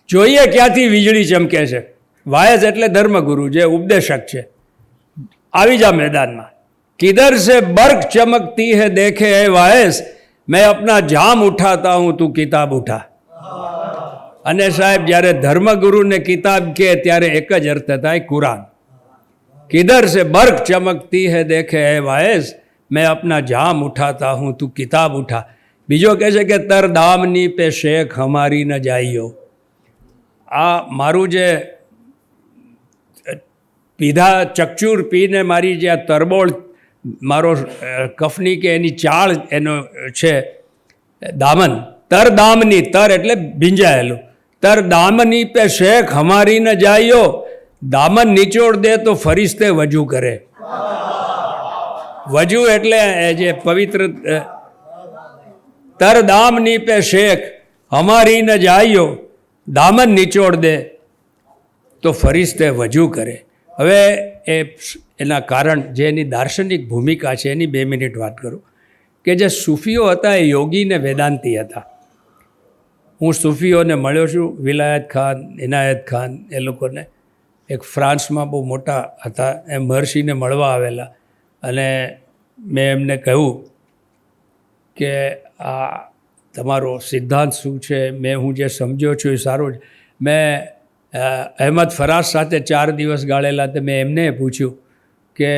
જોઈએ ક્યાંથી વીજળી ચમકે છે. વાયેઝ એટલે ધર્મગુરુ જે ઉપદેશક છે. આવી જા મેદાનમાં. કિધર સે બર્ક ચમકતી હૈ દેખે એ વાયેઝ, મેં અપના જામ ઉઠાતા હું તું કિતાબ ઉઠા. અને સાહેબ જ્યારે ધર્મગુરુને કિતાબ કહે ત્યારે એક જ અર્થ થાય કુરાન. કિધર સે બર્ક ચમકતી હૈ દેખે હૈ વાયસ, મેં અપના જામ ઉઠાતા હું તું કિતાબ ઉઠા. બીજો કહે છે કે તર દામની પે શેખ હમારી ન જાઈયો. આ મારું જે પીધા ચકચૂર પીને મારી જે આ તરબોળ મારો કફની કે એની ચાળ એનો છે દામન, તર દામની, તર એટલે ભીંજાયેલું, તર દામની પે શેખ હમારી ન જાઈયો. દામન નિચોડ દે તો ફરિશ્તે વજુ કરે. વજુ એટલે જે પવિત્ર, તર દામની પે શેખ હમારી ન જાઈયો, દામન નિચોડ દે તો ફરિશ્તે વજુ કરે. હવે એના કારણ જે એની દાર્શનિક ભૂમિકા છે એની 2 મિનિટ વાત કરું કે જે સૂફીઓ હતા એ યોગી ને વેદાંતી હતા. હું સૂફીઓને મળ્યો છું, વિલાયત ખાન, ઇનાયત ખાન, એ લોકોને એક ફ્રાન્સમાં બહુ મોટા હતા, એ મહર્ષિને મળવા આવેલા અને મેં એમને કહ્યું કે આ તમારો સિદ્ધાંત શું છે, હું જે સમજ્યો છું એ સારું છે. મેં અહેમદ ફરાઝ સાથે 4 દિવસ ગાળેલા, તો મેં એમને પૂછ્યું કે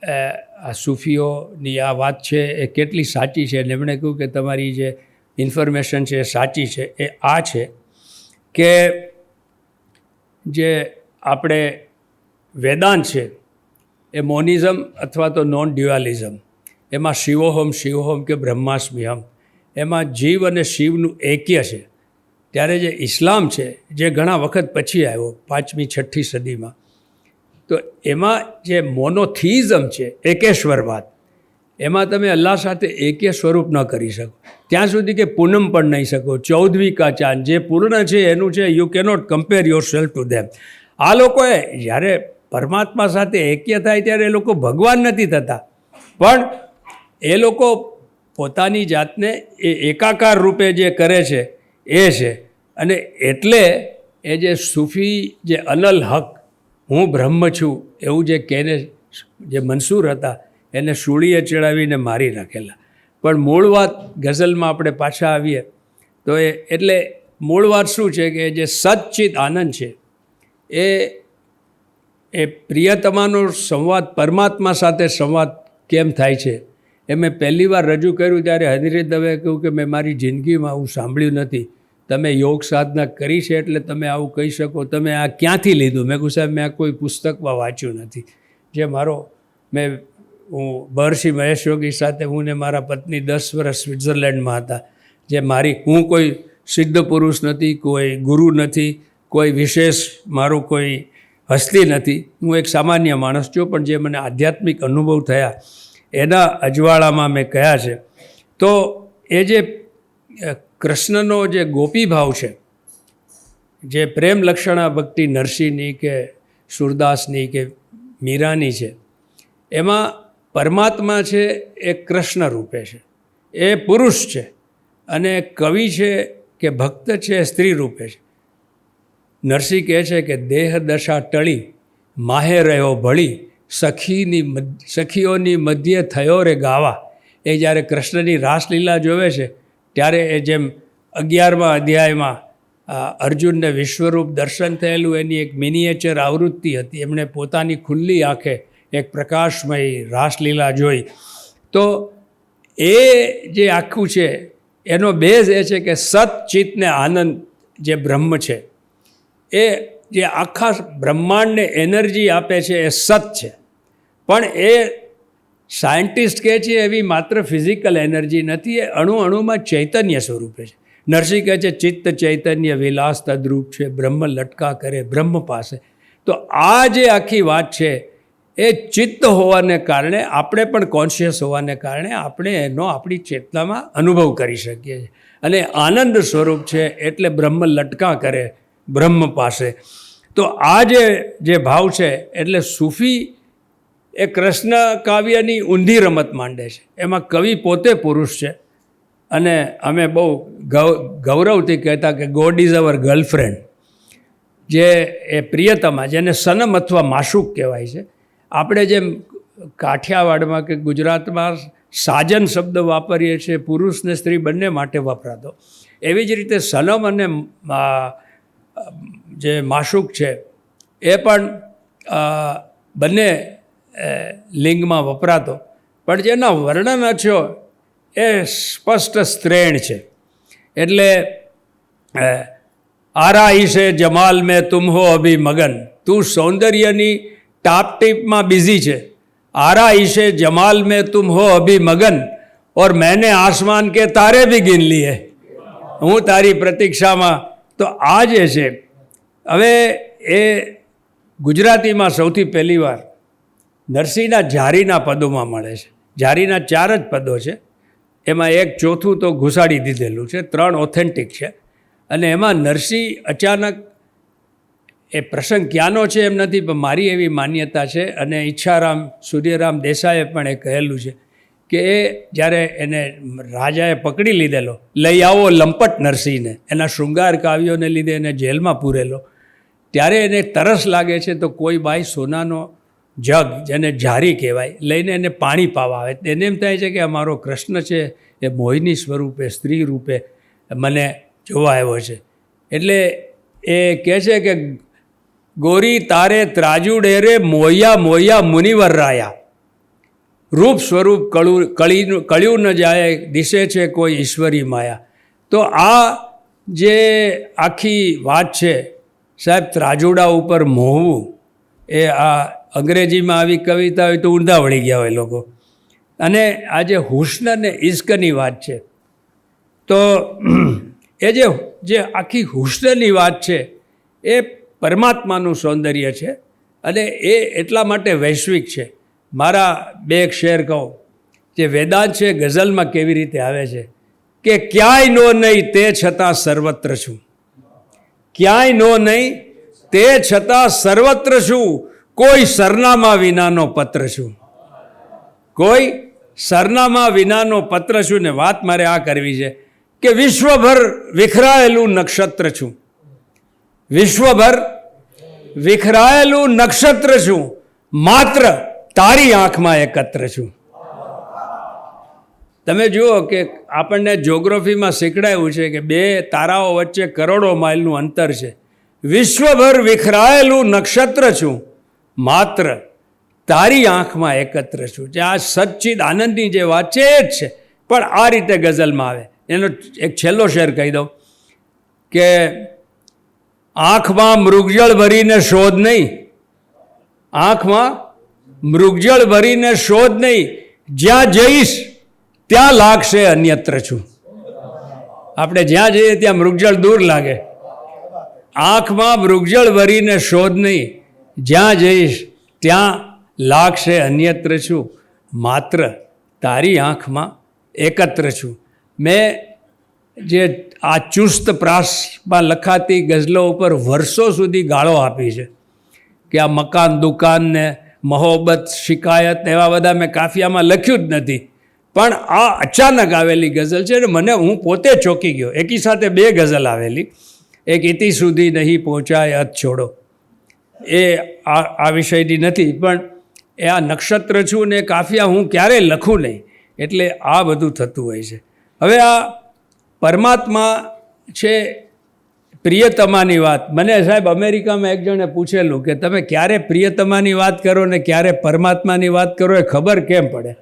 આ સૂફીઓની આ વાત છે એ કેટલી સાચી છે, અને એમણે કહ્યું કે તમારી જે ઇન્ફોર્મેશન છે એ સાચી છે. એ આ છે કે જે આપણે વેદાંત છે એ મોનિઝમ અથવા તો નોન ડ્યુઆલિઝમ, એમાં શિવોહમ કે બ્રહ્માસ્મિહમ, એમાં જીવ અને શિવનું એક્ય છે. ત્યારે જે ઇસ્લામ છે જે ઘણા વખત પછી આવ્યો 5મી 6ઠી સદીમાં, તો એમાં જે મોનોથિઝમ છે, એકેશ્વરવાદ, એમાં તમે અલ્લાહ સાથે એક્ય સ્વરૂપ ન કરી શકો ત્યાં સુધી કે પૂનમ પણ નહીં શકો. 14મી કા ચાંદ જે પૂર્ણ છે એનું છે, you cannot compare your self to them. આ લોકોએ જ્યારે પરમાત્મા સાથે એક્ય થાય ત્યારે એ લોકો ભગવાન નથી થતા, પણ એ લોકો પોતાની જાતને એ એકાકાર રૂપે જે કરે છે એ છે. અને એટલે એ જે સૂફી જે અનલ હક, હું બ્રહ્મ છું એવું જે કહેને જે મંસૂર હતા એને સૂળીએ ચડાવીને મારી નાખેલા. પણ મૂળ વાત ગઝલમાં આપણે પાછા આવીએ તો એટલે મૂળ વાત શું છે કે જે સચ્ચિત આનંદ છે એ પ્રિયતમાનો સંવાદ પરમાત્મા સાથે સંવાદ કેમ થાય છે એ મેં પહેલી વાર રજૂ કર્યું ત્યારે હરીરે દવે કહ્યું કે મેં મારી જિંદગીમાં આવું સાંભળ્યું નથી, તમે યોગ સાધના કરી છે એટલે તમે આવું કહી શકો, તમે આ ક્યાંથી લીધું? મેં કહ્યું સાહેબ મેં આ કોઈ પુસ્તકમાં વાંચ્યું નથી. જે હું મહર્ષિ મહેશ યોગી સાથે હું ને મારા પત્ની 10 વર્ષ સ્વિટ્ઝરલેન્ડમાં હતા. જે હું કોઈ સિદ્ધ પુરુષ નથી, કોઈ ગુરુ નથી, કોઈ વિશેષ મારું કોઈ હસ્તી નથી, હું એક સામાન્ય માણસ છું, પણ જે મને આધ્યાત્મિક અનુભવ થયા એના અજવાળામાં મેં કહ્યા છે. તો એ જે કૃષ્ણનો જે ગોપી ભાવ છે, જે પ્રેમ લક્ષણા ભક્તિ નરસિંહની કે સુરદાસની કે મીરાની છે, એમાં પરમાત્મા છે એ કૃષ્ણ રૂપે છે, એ પુરુષ છે, અને કવિ છે કે ભક્ત છે એ સ્ત્રી રૂપે છે. નરસિંહ કહે છે કે દેહ દશા ટળી માહે રહ્યો ભળી, સખીઓની મધ્યે થયો રે ગાવા. એ જ્યારે કૃષ્ણની રાસલીલા જોવે છે ત્યારે એ જેમ 11મા અધ્યાયમાં અર્જુનને વિશ્વરૂપ દર્શન થયેલું એની એક મિનિએચર આવૃત્તિ હતી, એમણે પોતાની ખુલ્લી આંખે એક પ્રકાશમય રાસલીલા જોઈ. તો એ જે આખું છે એનો બેઝ એ છે કે સત ચિત્ત ને આનંદ જે બ્રહ્મ છે, એ જે આખા બ્રહ્માંડને એનર્જી આપે છે એ સત છે. પણ એ સાયન્ટિસ્ટ કહે છે એવી માત્ર ફિઝિકલ એનર્જી નથી, એ અણુમાં ચૈતન્ય સ્વરૂપે છે. નરસિંહ કહે છે ચિત્ત ચૈતન્ય વિલાસ તદ્રૂપ છે, બ્રહ્મ લટકા કરે બ્રહ્મ પાસે. તો આ જે આખી વાત છે એ ચિત્ત હોવાને કારણે, આપણે પણ કોન્શિયસ હોવાને કારણે આપણે એનો આપણી ચેતનામાં અનુભવ કરી શકીએ છીએ. અને આનંદ સ્વરૂપ છે એટલે બ્રહ્મ લટકા કરે બ્રહ્મ પાસે. તો આ જે ભાવ છે એટલે સૂફી એ કૃષ્ણ કાવ્યની ઊંધી રમત માંડે છે. એમાં કવિ પોતે પુરુષ છે, અને અમે બહુ ગૌરવથી કહેતા કે ગોડ ઇઝ અવર ગર્લફ્રેન્ડ, જે એ પ્રિયતમા, જેને સનમ અથવા માશુક કહેવાય છે. આપણે જેમ કાઠિયાવાડમાં કે ગુજરાતમાં સાજન શબ્દ વાપરીએ છીએ, પુરુષ ને સ્ત્રી બંને માટે વપરાતો, એવી જ રીતે સનમ અને જે માશુક છે એ પણ બંને લિંગમાં વપરાતો, પણ જેના વર્ણન છો એ સ્પષ્ટ સ્ત્રેણ છે. એટલે આરા ઈશે જમાલ મેં તુમ હો અભી મગન, તું સૌંદર્યની ટાપટીપમાં બિઝી છે. આરા ઈશે જમાલ મેં તુમ હો અભી મગન ઓર મેને આસમાન કે તારે ભી ગિન લીએ, હું તારી પ્રતીક્ષામાં. તો આ જે છે હવે એ ગુજરાતીમાં સૌથી પહેલી વાર નરસિંહના જારીના પદોમાં મળે છે. જારીના 4 જ પદો છે, એમાં એક ચોથું તો ઘુસાડી દીધેલું છે, 3 ઓથેન્ટિક છે. અને એમાં નરસિંહ અચાનક, એ પ્રસંગ ક્યાંનો છે એમ નથી, પણ મારી એવી માન્યતા છે અને ઈચ્છારામ સૂર્યરામ દેસાઈએ પણ એ કહેલું છે કે એ જ્યારે એને રાજાએ પકડી લીધેલો, લઈ આવો લંપટ નરસિંહને, એના શૃંગાર કાવ્યોને લીધે એને જેલમાં પૂરેલો, ત્યારે એને તરસ લાગે છે તો કોઈ બાઈ સોનાનો જગ, જેને જારી કહેવાય, લઈને એને પાણી પાવા આવે. એને એમ થાય છે કે અમારો કૃષ્ણ છે એ મોહિની સ્વરૂપે, સ્ત્રી રૂપે મને જોવા આવ્યો છે. એટલે એ કહે છે કે ગોરી તારે ત્રાજુડે રે મોયા મોયા મુનિવર રાયા, રૂપ સ્વરૂપ કળ્યું ન જાય, દિશે છે કોઈ ઈશ્વરી માયા. તો આ જે આખી વાત છે સાહેબ, ત્રાજુડા ઉપર મોહવું, એ આ અંગ્રેજીમાં આવી કવિતા હોય તો ઊંધા વળી ગયા હોય લોકો. અને આ જે હુસ્ન અને ઇશ્કની વાત છે, તો એ જે આખી હુસ્નની વાત છે એ પરમાત્માનું સૌંદર્ય છે અને એ એટલા માટે વૈશ્વિક છે. મારા 2 શેર કહું, જે વેદાંત છે ગઝલમાં કેવી રીતે આવે છે કે ક્યાંય નો નહીં તે છતાં સર્વત્ર છું, ક્યાંય નો નહીં તે છતાં સર્વત્ર છું, કોઈ સરનામા વિનાનો પત્ર છું, કોઈ સરનામા વિનાનો પત્ર છું. ને વાત મારે આ કરવી છે કે વિશ્વભર વિખરાયેલું નક્ષત્ર છું, વિશ્વભર વિખરાયેલું નક્ષત્ર છું, માત્ર તારી આંખમાં એકત્ર છું. તમે જુઓ કે આપણને જ્યોગ્રાફીમાં શીખડાયું છે કે 2 તારાઓ વચ્ચે કરોડો માઇલનું અંતર છે. વિશ્વભર વિખરાયેલું નક્ષત્ર છું, માત્ર તારી આંખમાં એકત્ર છું. જે આ સચ્ચિદ આનંદની જે વાત છે એ જ છે, પણ આ રીતે ગઝલમાં આવે. એનો એક છેલ્લો શેર કહી દઉં કે આંખમાં મૃગજળ ભરીને શોધ નહીં, આંખમાં મૃગજળ ભરીને શોધ નહીં, જ્યાં જઈશ ત્યાં લાગશે અન્યત્ર છું. આપણે જ્યાં જઈએ ત્યાં મૃગજળ દૂર લાગે. આંખમાં મૃગજળ ભરીને શોધ નહીં, જ્યાં જઈશ ત્યાં લાગશે અન્યત્ર છું, માત્ર તારી આંખમાં એકત્ર છું. મેં જે આ ચુસ્ત પ્રાસમાં લખાતી ગઝલો ઉપર વર્ષો સુધી ગાળો આપી છે કે આ મકાન દુકાન ને મહોબત શિકાયત એવા બધા મેં કાફિયામાં લખ્યું જ નથી, પણ આ અચાનક આવેલી ગઝલ છે ને મને, હું પોતે ચોંકી ગયો. એકી સાથે 2 ગઝલ આવેલી, એક ઇતિ સુધી નહીં પહોંચાય અત છોડો, એ આ વિષયની નથી, પણ એ આ નક્ષત્ર છું ને કાફિયા હું ક્યારેય લખું નહીં, એટલે આ બધું થતું હોય છે. હવે આ પરમાત્મા છે, પ્રિયતમાની વાત. મને સાહેબ અમેરિકામાં એક જણે પૂછેલું કે તમે ક્યારે પ્રિયતમાની વાત કરો ને ક્યારે પરમાત્માની વાત કરો, એ ખબર કેમ પડે?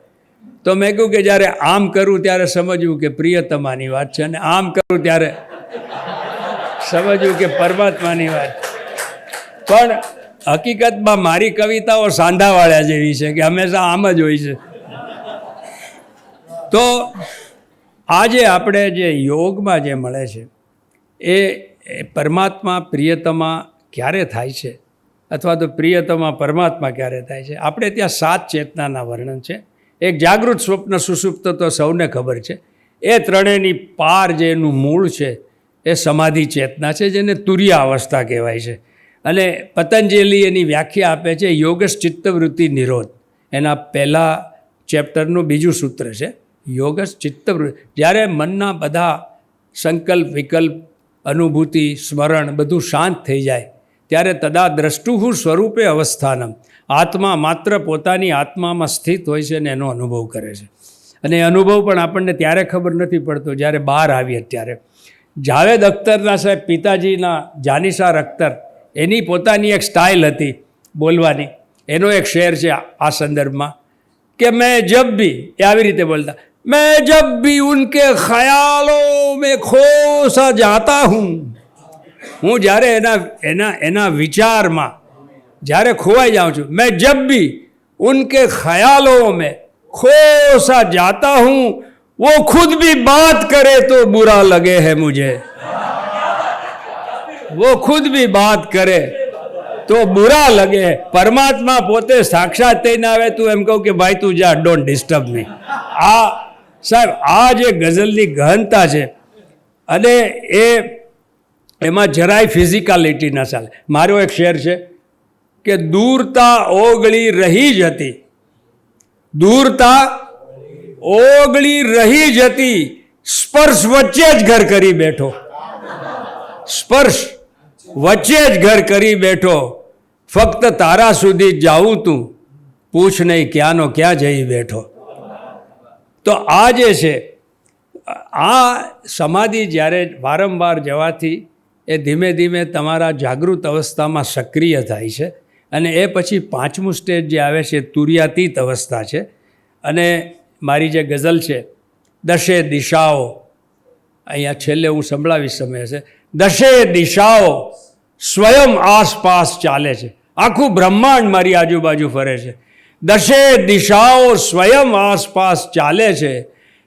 તો મેં કહ્યું કે જ્યારે આમ કરું ત્યારે સમજવું કે પ્રિયતમાની વાત છે, અને આમ કરું ત્યારે સમજવું કે પરમાત્માની વાત. પણ હકીકતમાં મારી કવિતાઓ સાંધાવાળા જેવી છે કે હંમેશા આમ જ હોય છે. તો આજે આપણે જે યોગમાં જે મળે છે એ પરમાત્મા પ્રિયતમા ક્યારે થાય છે, અથવા તો પ્રિયતમા પરમાત્મા ક્યારે થાય છે? આપણે ત્યાં 7 ચેતનાના વર્ણન છે. એક જાગૃત, સ્વપ્ન, સુષુપ્ત તો સૌને ખબર છે. એ ત્રણેયની પાર જે એનું મૂળ છે એ સમાધિ ચેતના છે, જેને તુર્ય અવસ્થા કહેવાય છે. અને પતંજલિ એની વ્યાખ્યા આપે છે યોગશ ચિત્તવૃત્તિ નિરોધ. એના પહેલા ચેપ્ટરનું 2જું સૂત્ર છે યોગશ ચિત્તવૃત્તિ. જ્યારે મનના બધા સંકલ્પ વિકલ્પ અનુભૂતિ સ્મરણ બધું શાંત થઈ જાય ત્યારે તદા દ્રષ્ટુહુ સ્વરૂપે અવસ્થાનમ, આત્મા માત્ર પોતાની આત્મામાં સ્થિત હોય છે અને એનો અનુભવ કરે છે. અને એ અનુભવ પણ આપણને ત્યારે ખબર નથી પડતો જ્યારે બહાર આવીએ ત્યારે. જાવેદ અખ્તરના સાહેબ પિતાજીના જાનિસાર અખ્તર, એની પોતાની એક સ્ટાઇલ હતી બોલવાની. એનો એક શેર છે આ સંદર્ભમાં કે મેં જબ ભી, એ આવી રીતે બોલતા, મેં જબ ભી ઉનકે ખ્યાલો મેં ખોસા જાતા હું. હું જ્યારે એના વિચારમાં જ્યારે ખોવાઈ જાઉં છું, મેં જબ ભી ઉનકે ખ્યાલો મેં ખોસા જાતા હું, वो खुद भी बात करे तो बुरा लगे है मुझे, वो खुद भी बात करे તો બુરા લગે. પરમાત્મા પોતે સાક્ષાત થઈને આવે, તું એમ કહું કે ભાઈ તું જા, ડોન્ટ ડિસ્ટર્બ મી. આ સાહેબ આ જે ગઝલની ગહનતા છે, અને એમાં જરાય ફિઝિકાલિટી ના ચાલે. મારો એક શેર છે કે દૂરતા ઓગળી રહી જ હતી, દૂરતા ઓગળી રહી જ હતી, સ્પર્શ વચ્ચે જ ઘર કરી બેઠો, સ્પર્શ વચ્ચે જ ઘર કરી બેઠો, ફક્ત તારા સુધી જાઉં તું, પૂછ નહીં ક્યાંનો ક્યાં જઈ બેઠો. તો આ જે છે, આ સમાધિ જ્યારે વારંવાર જવાથી એ ધીમે ધીમે તમારા જાગૃત અવસ્થામાં સક્રિય થાય છે, અને એ પછી પાંચમું સ્ટેજ જે આવે છે તુર્યાતીત અવસ્થા છે. અને મારી જે ગઝલ છે દશે દિશાઓ, અહીંયા છેલ્લે હું સંભળાવીશ સમય છે, દશે દિશાઓ સ્વયં આસપાસ ચાલે છે, આખું બ્રહ્માંડ મારી આજુબાજુ ફરે છે. દશે દિશાઓ સ્વયં આસપાસ ચાલે છે,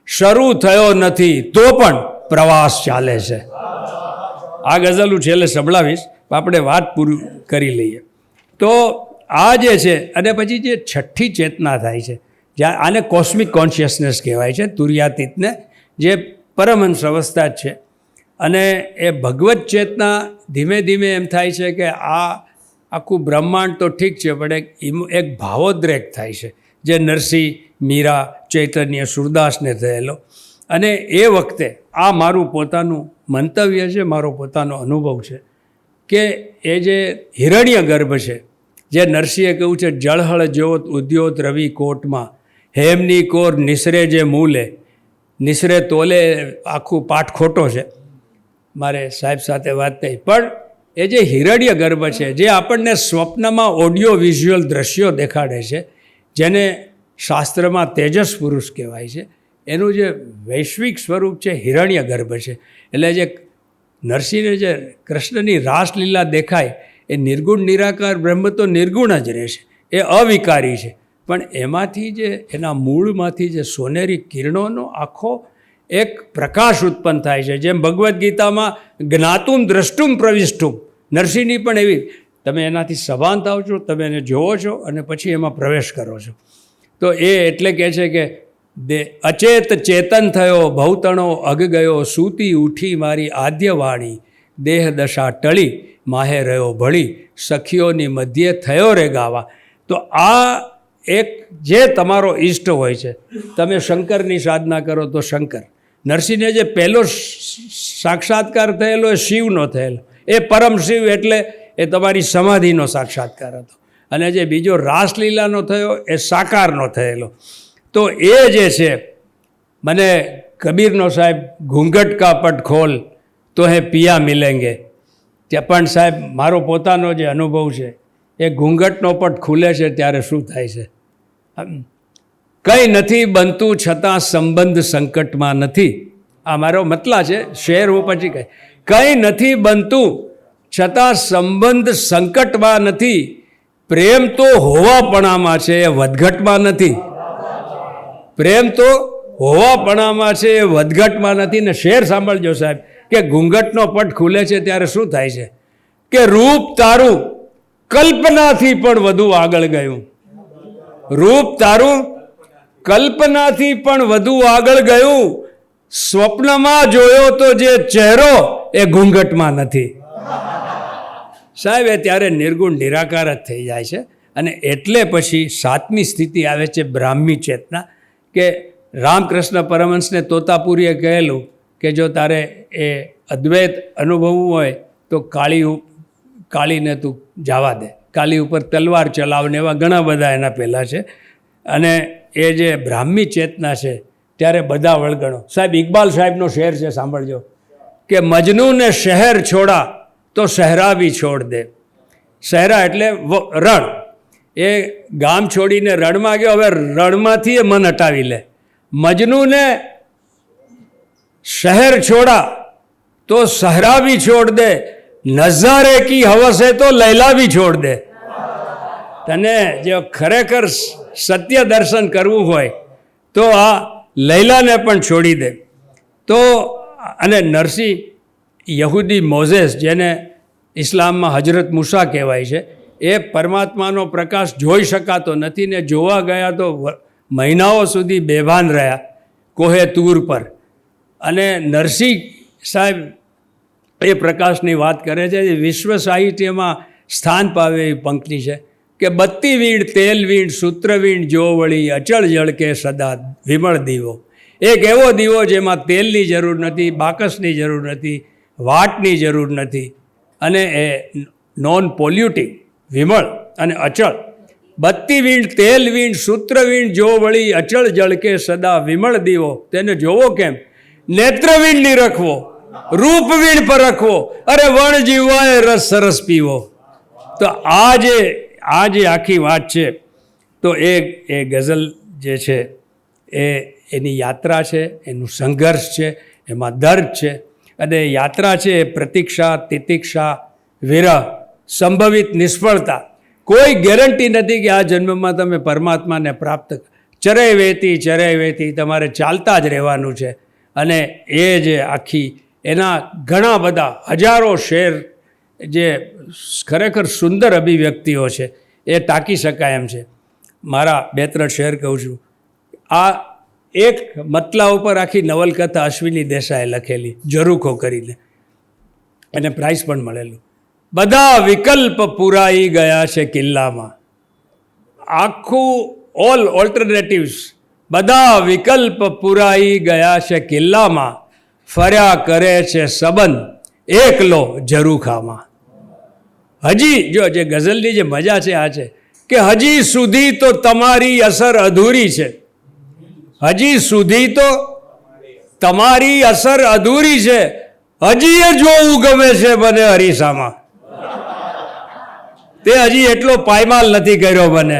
શરૂ થયો નથી તો પણ પ્રવાસ ચાલે છે. આ ગઝલ હું છેલ્લે સંભળાવીશ, આપણે વાત પૂરી કરી લઈએ. તો આ જે છે, અને પછી જે છઠ્ઠી ચેતના થાય છે, જ્યાં આને કોસ્મિક કોન્શિયસનેસ કહેવાય છે, તુર્યાતીતને, જે પરમહંસ અવસ્થા જ છે. અને એ ભગવત ચેતના ધીમે ધીમે એમ થાય છે કે આ આખું બ્રહ્માંડ તો ઠીક છે, પણ એક ભાવોદ્રેક થાય છે, જે નરસિંહ, મીરા, ચૈતન્ય, સુરદાસને થયેલો. અને એ વખતે આ મારું પોતાનું મંતવ્ય છે, મારો પોતાનો અનુભવ છે કે એ જે હિરણ્ય ગર્ભ છે, જે નરસિંહે કહ્યું છે, જળહળ જ્યોત ઉદ્યોત રવિ કોટમાં, હેમની કોર નિસરે જે મૂલે, નિસરે તોલે, આખું પાઠ ખોટો છે, મારે સાહેબ સાથે વાત થઈ. પણ એ જે હિરણ્ય ગર્ભ છે, જે આપણને સ્વપ્નમાં ઓડિયો વિઝ્યુઅલ દ્રશ્યો દેખાડે છે, જેને શાસ્ત્રમાં તેજસ પુરુષ કહેવાય છે, એનું જે વૈશ્વિક સ્વરૂપ છે હિરણ્ય ગર્ભ છે. એટલે જે નરસિંહને જે કૃષ્ણની રાસલીલા દેખાય, એ નિર્ગુણ નિરાકાર બ્રહ્મ તો નિર્ગુણ જ રહેશે, એ અવિકારી છે. પણ એમાંથી જે એના મૂળમાંથી જે સોનેરી કિરણોનો આખો એક પ્રકાશ ઉત્પન્ન થાય છે. જેમ ભગવદ્ ગીતામાં જ્ઞાતુમ દ્રષ્ટુમ પ્રવિષ્ટુમ, નરસિંહની પણ એવી, તમે એનાથી સભાન થાવ છો, તમે એને જોવો છો અને પછી એમાં પ્રવેશ કરો છો. તો એ એટલે કહે છે કે અચેત ચેતન થયો, ભવતણો અગ ગયો, સૂતી ઉઠી મારી આદ્યવાણી, દેહ દશા ટળી, માહે રહ્યો ભળી, સખીઓની મધ્યે થયો રે ગાવા. તો આ એક જે તમારો ઈષ્ટ હોય છે, તમે શંકરની સાધના કરો તો શંકર, નરસિંહને જે પહેલો સાક્ષાત્કાર થયેલો એ શિવનો થયેલો, એ પરમ શિવ એટલે એ તમારી સમાધિનો સાક્ષાત્કાર હતો. અને જે બીજો રાસલીલાનો થયો એ સાકારનો થયેલો. તો એ જે છે, મને કબીરનો સાહેબ ઘૂંઘટ કા પટ ખોલ તો હે પિયા મિલેંગે, ત્યાં પણ સાહેબ મારો પોતાનો જે અનુભવ છે, એ ઘૂંઘટનો પટ ખુલે છે ત્યારે શું થાય છે, કંઈ નથી બનતું છતાં સંબંધ સંકટમાં નથી. આ મારો મતલબ છે, શેર હું પછી કંઈ નથી બનતું છતાં સંબંધ સંકટમાં નથી, પ્રેમ તો હોવાપણામાં છે એ વધઘટમાં નથી, પ્રેમ તો હોવાપણામાં છે એ વધઘટમાં નથી. ને શેર સાંભળજો સાહેબ, કે ઘૂંઘટનો પટ ખુલે છે ત્યારે શું થાય છે, કે રૂપ તારું કલ્પનાથી પણ વધુ આગળ ગયું, રૂપ તારું કલ્પનાથી પણ વધુ આગળ ગયું, સ્વપ્નમાં જોયો તો જે ચહેરો એ ઘૂંઘટમાં નથી. સાહેબ એ ત્યારે નિર્ગુણ નિરાકાર જ થઈ જાય છે. અને એટલે પછી સાતમી સ્થિતિ આવે છે બ્રાહ્મી ચેતના, કે રામકૃષ્ણ પરમહંસને તોતાપુરીએ કહેલું કે જો તારે એ અદ્વૈત અનુભવવું હોય તો કાળીને તું જવા દે, કાળી ઉપર તલવાર ચલાવને, એવા ઘણા બધા એના પહેલાં છે. અને એ જે બ્રાહ્મી ચેતના છે ત્યારે બધા વળગણો. સાહેબ ઇકબાલ સાહેબનો શેર છે, સાંભળજો, કે મજનૂને શહેર છોડા તો સહેરા બી છોડ દે. સહેરા એટલે રણ. એ ગામ છોડીને રણમાં ગયો, હવે રણમાંથી એ મન હટાવી લે. મજનૂને શહેર છોડા તો સહરા બી છોડ દે, નઝારે કી હવસ હે તો લૈલા બી છોડ દે. તને જો ખરેખર સત્ય દર્શન કરવું હોય તો આ લૈલાને પણ છોડી દે. તો અને નરસિંહ યહૂદી મોઝેસ, જેને ઇસ્લામમાં હજરત મૂસા કહેવાય છે, એ પરમાત્માનો પ્રકાશ જોઈ શકાતો નથી ને જોવા ગયા તો મહિનાઓ સુધી બેભાન રહ્યા કોહે તૂર પર. અને નરસિંહ સાહેબ એ પ્રકાશની વાત કરે છે. વિશ્વ સાહિત્યમાં સ્થાન પાવે એવી પંક્તિ છે કે બત્તી વીણ તેલ વીણ સૂત્ર વીણ જો વળી અચળ જળકે સદા વિમળ દીવો. એક એવો દીવો જેમાં તેલની જરૂર નથી, બાકસની જરૂર નથી, વાટની જરૂર નથી, અને એ નોન પોલ્યુટિંગ, વિમળ અને અચળ. બત્તી વીણ તેલ વીણ સૂત્ર વીણ જો વળી અચળ જળકે સદા વિમળ દીવો. તેને જોવો કેમ? નેત્ર વીણ નિરખવો, રૂપ વીણ પરખવો, અરે વણ જીવવાય રસ સરસ પીવો. તો આ જે આખી વાત છે, તો એ ગઝલ જે છે એની યાત્રા છે, એનું સંઘર્ષ છે, એમાં દર્દ છે. અને યાત્રા છે એ પ્રતીક્ષા, તિતિક્ષા, વિરહ, સંભવિત નિષ્ફળતા. કોઈ ગેરંટી નથી કે આ જન્મમાં તમે પરમાત્માને પ્રાપ્ત. ચરે વેતી તમારે ચાલતા જ રહેવાનું છે. અને એ જે આખી એના ઘણા બધા હજારો શેર જે ખરેખર સુંદર અભિવ્યક્તિઓ છે એ ટાંકી શકાય એમ છે. મારા 2-3 શેર કહું છું. આ એક મતલા ઉપર આખી નવલકથા અશ્વિની દેસાઈએ લખેલી, ઝરૂખો કરીને, અને પ્રાઇઝ પણ મળેલું. બધા વિકલ્પ પુરાઈ ગયા છે કિલ્લામાં. આખું ઓલ ઓલ્ટરનેટિવ્સ, બધા વિકલ્પ પુરાઈ ગયા છે કિલ્લામાં, ફર્યા કરે છે સંબંધ એકલો ઝરૂખામાં. હજી જો જે ગઝલની જે મજા છે આ છે કે હજી સુધી તો તમારી અસર અધૂરી છે. હજી સુધી તો તમારી અસર અધૂરી છે, હજી એ જોવું ગમે છે મને અરીસામાં. તે હજી એટલો પાયમાલ નથી કર્યો મને,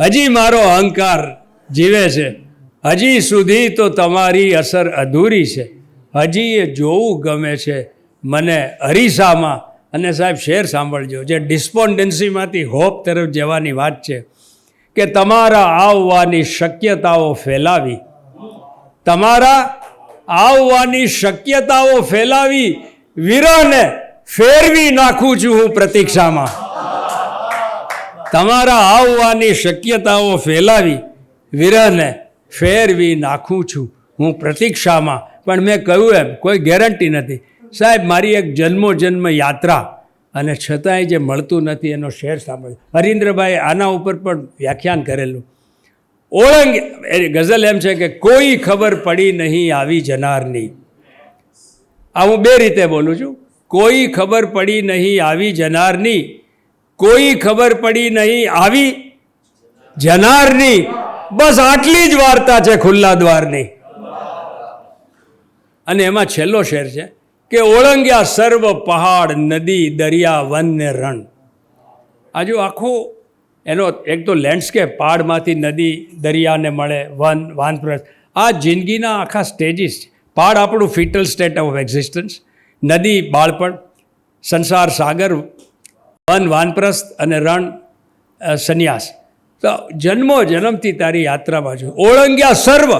હજી મારો અહંકાર જીવે છે. હજી સુધી તો તમારી અસર અધૂરી છે, હજી એ જોવું ગમે છે મને અરીસામાં. અને સાહેબ શેર સાંભળજો, જે ડિસ્પોન્ડન્સીમાંથી હોપ તરફ જવાની વાત છે કે તમારા આવવાની શક્યતાઓ ફેલાવી, તમારા આવવાની શક્યતાઓ ફેલાવી, વિરહને ફેરવી નાખું છું હું પ્રતીક્ષામાં. તમારા આવવાની શક્યતાઓ ફેલાવી, વિરહને ફેરવી નાખું છું હું પ્રતીક્ષામાં. પણ મેં કહ્યું એમ કોઈ ગેરંટી નથી સાહેબ. મારી એક જન્મોજન્મ યાત્રા, અને છતાંય જે મળતું નથી એનો શેર સાંભળ્યો. હરીન્દ્રભાઈ આના ઉપર પણ વ્યાખ્યાન કરેલું. ઓળંગ એ ગઝલ એમ છે કે કોઈ ખબર પડી નહીં આવી જનારની. આ હું 2 રીતે બોલું છું. કોઈ ખબર પડી નહીં આવી જનારની, કોઈ ખબર પડી નહીં આવી જનારની, બસ આટલી જ વાર્તા છે ખુલ્લા દ્વારની. અને એમાં છેલ્લો શેર છે કે ઓળંગ્યા સર્વ પહાડ નદી દરિયા વન ને રણ. આ જો આખો એનો એક તો લેન્ડસ્કેપ, પહાડમાંથી નદી દરિયાને મળે, વન, વાનપ્રસ્થ, આ જિંદગીના આખા સ્ટેજીસ છે. પહાડ આપણું ફિટલ સ્ટેટ ઓફ એક્ઝિસ્ટન્સ, નદી બાળપણ, સંસાર સાગર, વન વાનપ્રસ્થ, અને રણ સંન્યાસ. તો જન્મો જન્મથી તારી યાત્રામાં છું. ઓળંગ્યા સર્વ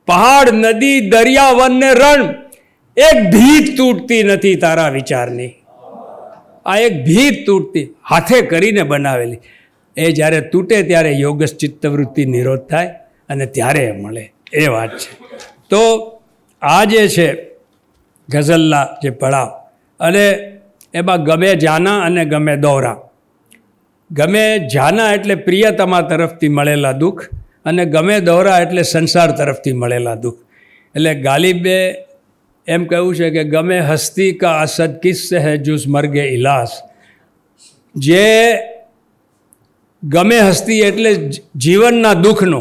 પહાડ નદી દરિયા વન ને રણ, એક ભીત તૂટતી નથી તારા વિચારની. આ એક ભીત તૂટતી, હાથે કરીને બનાવેલી, એ જ્યારે તૂટે ત્યારે યોગસ ચિત્તવૃત્તિ નિરોધ થાય અને ત્યારે મળે, એ વાત છે. તો આ જે છે ગઝલના જે પડાવ, અને એમાં ગમે જાના અને ગમે દોરા. ગમે જાના એટલે પ્રિયતમા તરફથી મળેલા દુઃખ, અને ગમે દોરા એટલે સંસાર તરફથી મળેલા દુઃખ. એટલે ગાલિબે એમ કહ્યું છે કે ગમે હસ્તી કા અસદ કિસ્સે હૈ જુસ મર્ગે ઇલાસ. જે ગમે હસ્તી એટલે જીવનના દુઃખનો,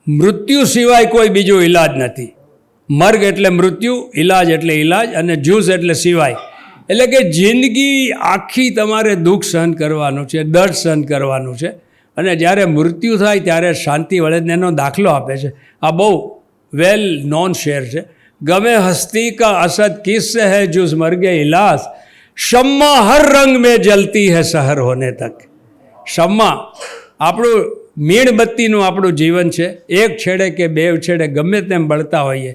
મૃત્યુ સિવાય કોઈ બીજો ઈલાજ નથી. મર્ગ એટલે મૃત્યુ, ઇલાજ એટલે ઇલાજ, અને જૂઝ એટલે સિવાય. એટલે કે જિંદગી આખી તમારે દુઃખ સહન કરવાનું છે, દર્દ સહન કરવાનું છે, અને જ્યારે મૃત્યુ થાય ત્યારે શાંતિ વળે. એનો દાખલો આપે છે. આ બહુ વેલ નોન શેર છે. ગમે હસ્તી કા અસદ કિસ્સે હૈ જુઝ મર્ગે ઇલાજ, શમ્મા હર રંગ મેં જલતી હૈ સહર હોને તક. શમ્મા આપણું મીણબત્તીનું આપણું જીવન છે. એક છેડે કે બે છેડે ગમે તેમ બળતા હોઈએ,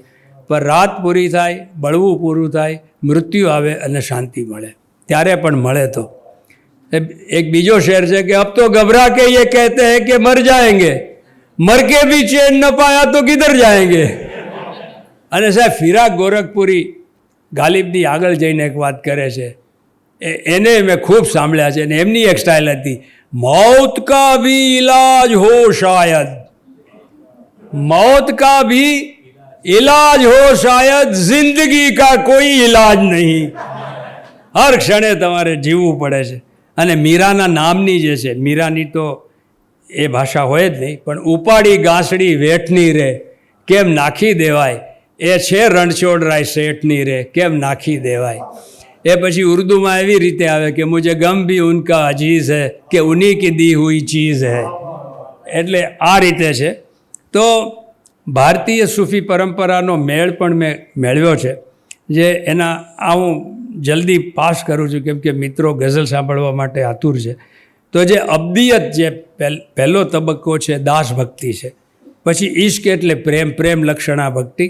પણ રાત પૂરી થાય, બળવું પૂરું થાય, મૃત્યુ આવે અને શાંતિ મળે. ત્યારે પણ મળે તો. એક બીજો શેર છે કે અબ તો ઘબરા કે ये कहते हैं कि मर जाएंगे, मर के भी चैन न पाया तो किधर जाएंगे. અને સાહેબ ફિરાક ગોરખપુરી ગાલિબની આગળ જઈને એક વાત કરે છે, એને મેં ખૂબ સાંભળ્યા છે, અને એમની એક સ્ટાઇલ હતી, मौत का भी इलाज हो शायद, मौत का भी इलाज हो शायद, जिंदगी का कोई इलाज नहीं. હર ક્ષણે તમારે જીવવું પડે છે. અને મીરાના નામની જે છે, મીરાની તો એ ભાષા હોય જ નહીં, પણ ઉપાડી ગાંસડી વેઠની રે કેમ નાખી દેવાય, એ છે રણછોડરાય શેઠની રે કેમ નાખી દેવાય. એ પછી ઉર્દુમાં એવી રીતે આવે કે મુझे ગમ ભી ઉનકા અજીઝ હૈ કે ઉन्हीं की दी हुई चीज़ है. એટલે આ રીતે છે. તો ભારતીય સૂફી પરંપરાનો મેળ પણ મેં મેળવ્યો છે, જે એના હું જલ્દી પાસ કરું છું કેમ કે મિત્રો ગઝલ સાંભળવા માટે આતુર છે. તો જે અબ્દિયત, જે પહેલો તબક્કો છે દાસ ભક્તિ છે, પછી ઈશ્ક એટલે પ્રેમ, પ્રેમ લક્ષણા ભક્તિ.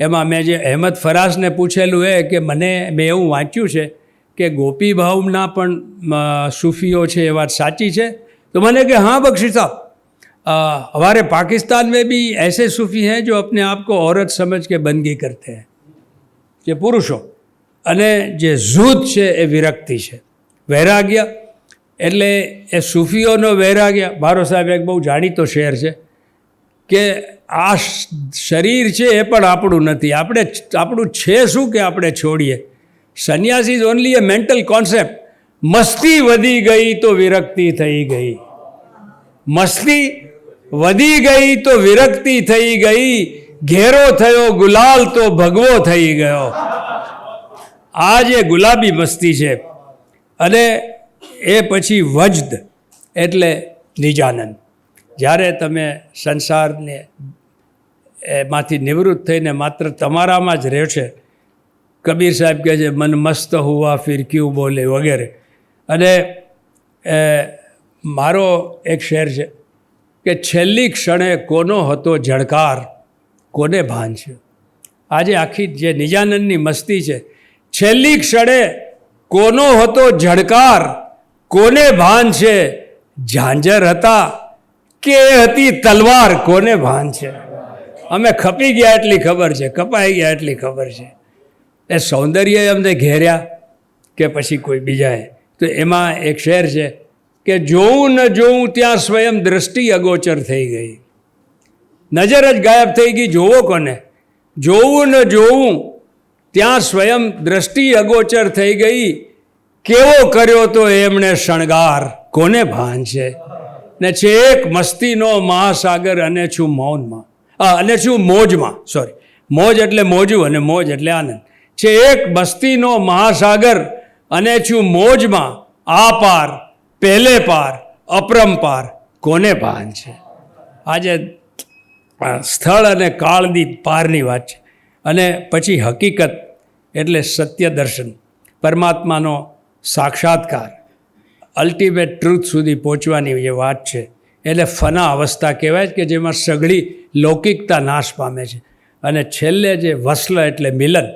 એમાં મેં જે અહેમદ ફરાઝને પૂછેલું કે મેં એવું વાંચ્યું છે કે ગોપી ભાવના પણ સૂફીઓ છે, એ વાત સાચી છે? તો મને કે हाँ बख्शी साहब, हमारे पाकिस्तान में भी ऐसे सूफी हैं जो अपने आप को औरत समझ के बंदगी करते हैं, જે પુરુષો. અને જે ઝૂદ છે એ વિરક્તિ છે, વૈરાગ્ય. એટલે એ સૂફીઓનો વૈરાગ્ય, મારો સાહેબ એક બહુ જાણીતો શેર છે કે આ શરીર છે એ પણ આપણું નથી, આપણું છે શું કે આપણે છોડીએ. Sannyas is only a mental concept. મસ્તી વધી ગઈ તો વિરક્તિ થઈ ગઈ, મસ્તી વધી ગઈ તો વિરક્તિ થઈ ગઈ, ઘેરો થયો ગુલાલ તો ભગવો થઈ ગયો. આ જે ગુલાબી મસ્તી છે. અને એ પછી વજ્દ એટલે નિજાનંદ. જ્યારે તમે સંસારને એમાંથી નિવૃત્ત થઈને માત્ર તમારામાં જ રહે છે. કબીર સાહેબ કહે છે મન મસ્ત હુઆ ફિર ક્યું બોલે વગેરે. અને મારો એક શેર છે કે છેલ્લી ક્ષણે કોનો હતો ઝડકાર, કોને ભાન છે. આજે આખી જે નિજાનંદની મસ્તી છે, છેલ્લી ક્ષણે કોનો હતો ઝડકાર, કોને ભાન છે, ઝાંઝર હતા કે હતી તલવાર, કોને ભાન છે. અમે ખપી ગયા એટલી ખબર છે, કપાઈ ગયા એટલી ખબર છે. એ સૌંદર્ય અમને ઘેર્યા કે પછી કોઈ બીજાએ. તો એમાં એક શેર છે કે જોઉં ન જોઉં ત્યાં સ્વયં દ્રષ્ટિ અગોચર થઈ ગઈ, નજર જ ગાયબ થઈ ગઈ. જોવો કોને? જોવું ન જોવું ત્યાં સ્વયં દ્રષ્ટિ અગોચર થઈ ગઈ, કેવો કર્યો તો એમણે શણગાર, કોને ભાન છે. ને છે એક મસ્તીનો મહાસાગર અને છું મૌનમાં, અને છું મોજમાં. સોરી, મોજ એટલે મોજું અને મોજ એટલે આનંદ. છે એક મસ્તીનો મહાસાગર અને છું મોજમાં, આ પાર પહેલે પાર અપરંપાર, કોને ભાન છે. આજે સ્થળ અને કાળની પારની વાત છે. અને પછી હકીકત એટલે સત્ય દર્શન, પરમાત્માનો સાક્ષાત્કાર, અલ્ટિમેટ ટ્રુથ સુધી પહોંચવાની જે વાત છે, એટલે ફના અવસ્થા કહેવાય કે જેમાં સઘળી લૌકિકતા નાશ પામે છે. અને છેલ્લે જે વસ્લ એટલે મિલન,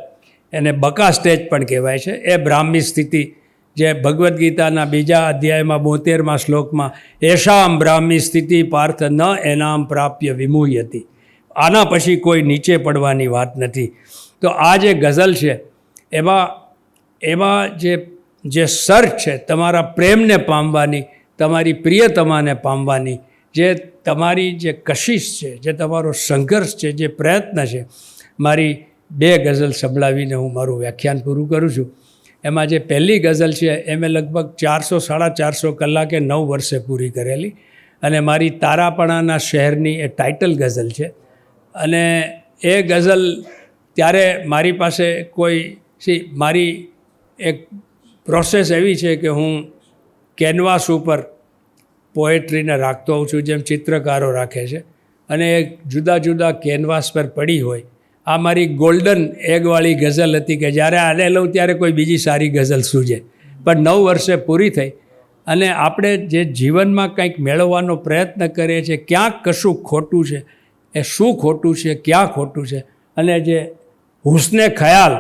એને બકા સ્ટેજ પણ કહેવાય છે. એ બ્રાહ્મી સ્થિતિ જે ભગવદ્ ગીતાના 2 અધ્યાયમાં 72મા શ્લોકમાં એશામ બ્રાહ્મી સ્થિતિ પાર્થ ન એનામ પ્રાપ્ય વિમુહ્યતિ, આના પછી કોઈ નીચે પડવાની વાત નથી. તો આ જે ગઝલ છે એમાં જે સર્ચ છે તમારા પ્રેમને પામવાની, તમારી પ્રિયતમાને પામવાની, જે તમારી જે કશિશ છે, જે તમારો સંઘર્ષ છે, જે પ્રયત્ન છે. મારી 2 ગઝલ સંભળાવીને હું મારું વ્યાખ્યાન પૂરું કરું છું. એમાં જે પહેલી ગઝલ છે એ મેં લગભગ 400-450 કલાકે 9 વર્ષે પૂરી કરેલી. અને મારી તારાપણાના શહેરની એ ટાઇટલ ગઝલ છે. અને એ ગઝલ ત્યારે મારી પાસે મારી એક પ્રોસેસ એવી છે કે હું કેનવાસ ઉપર પોએટ્રીને રાખતો હોઉં છું, જેમ ચિત્રકારો રાખે છે, અને એક જુદા જુદા કેનવાસ પર પડી હોય. આ મારી ગોલ્ડન એગવાળી ગઝલ હતી કે જ્યારે આને લઉં ત્યારે કોઈ બીજી સારી ગઝલ સૂજે. પણ 9 વર્ષે પૂરી થઈ, અને આપણે જે જીવનમાં કંઈક મેળવવાનો પ્રયત્ન કરીએ છીએ, ક્યાંક કશું ખોટું છે, એ શું ખોટું છે, ક્યાં ખોટું છે, અને જે હુસ્ને ખ્યાલ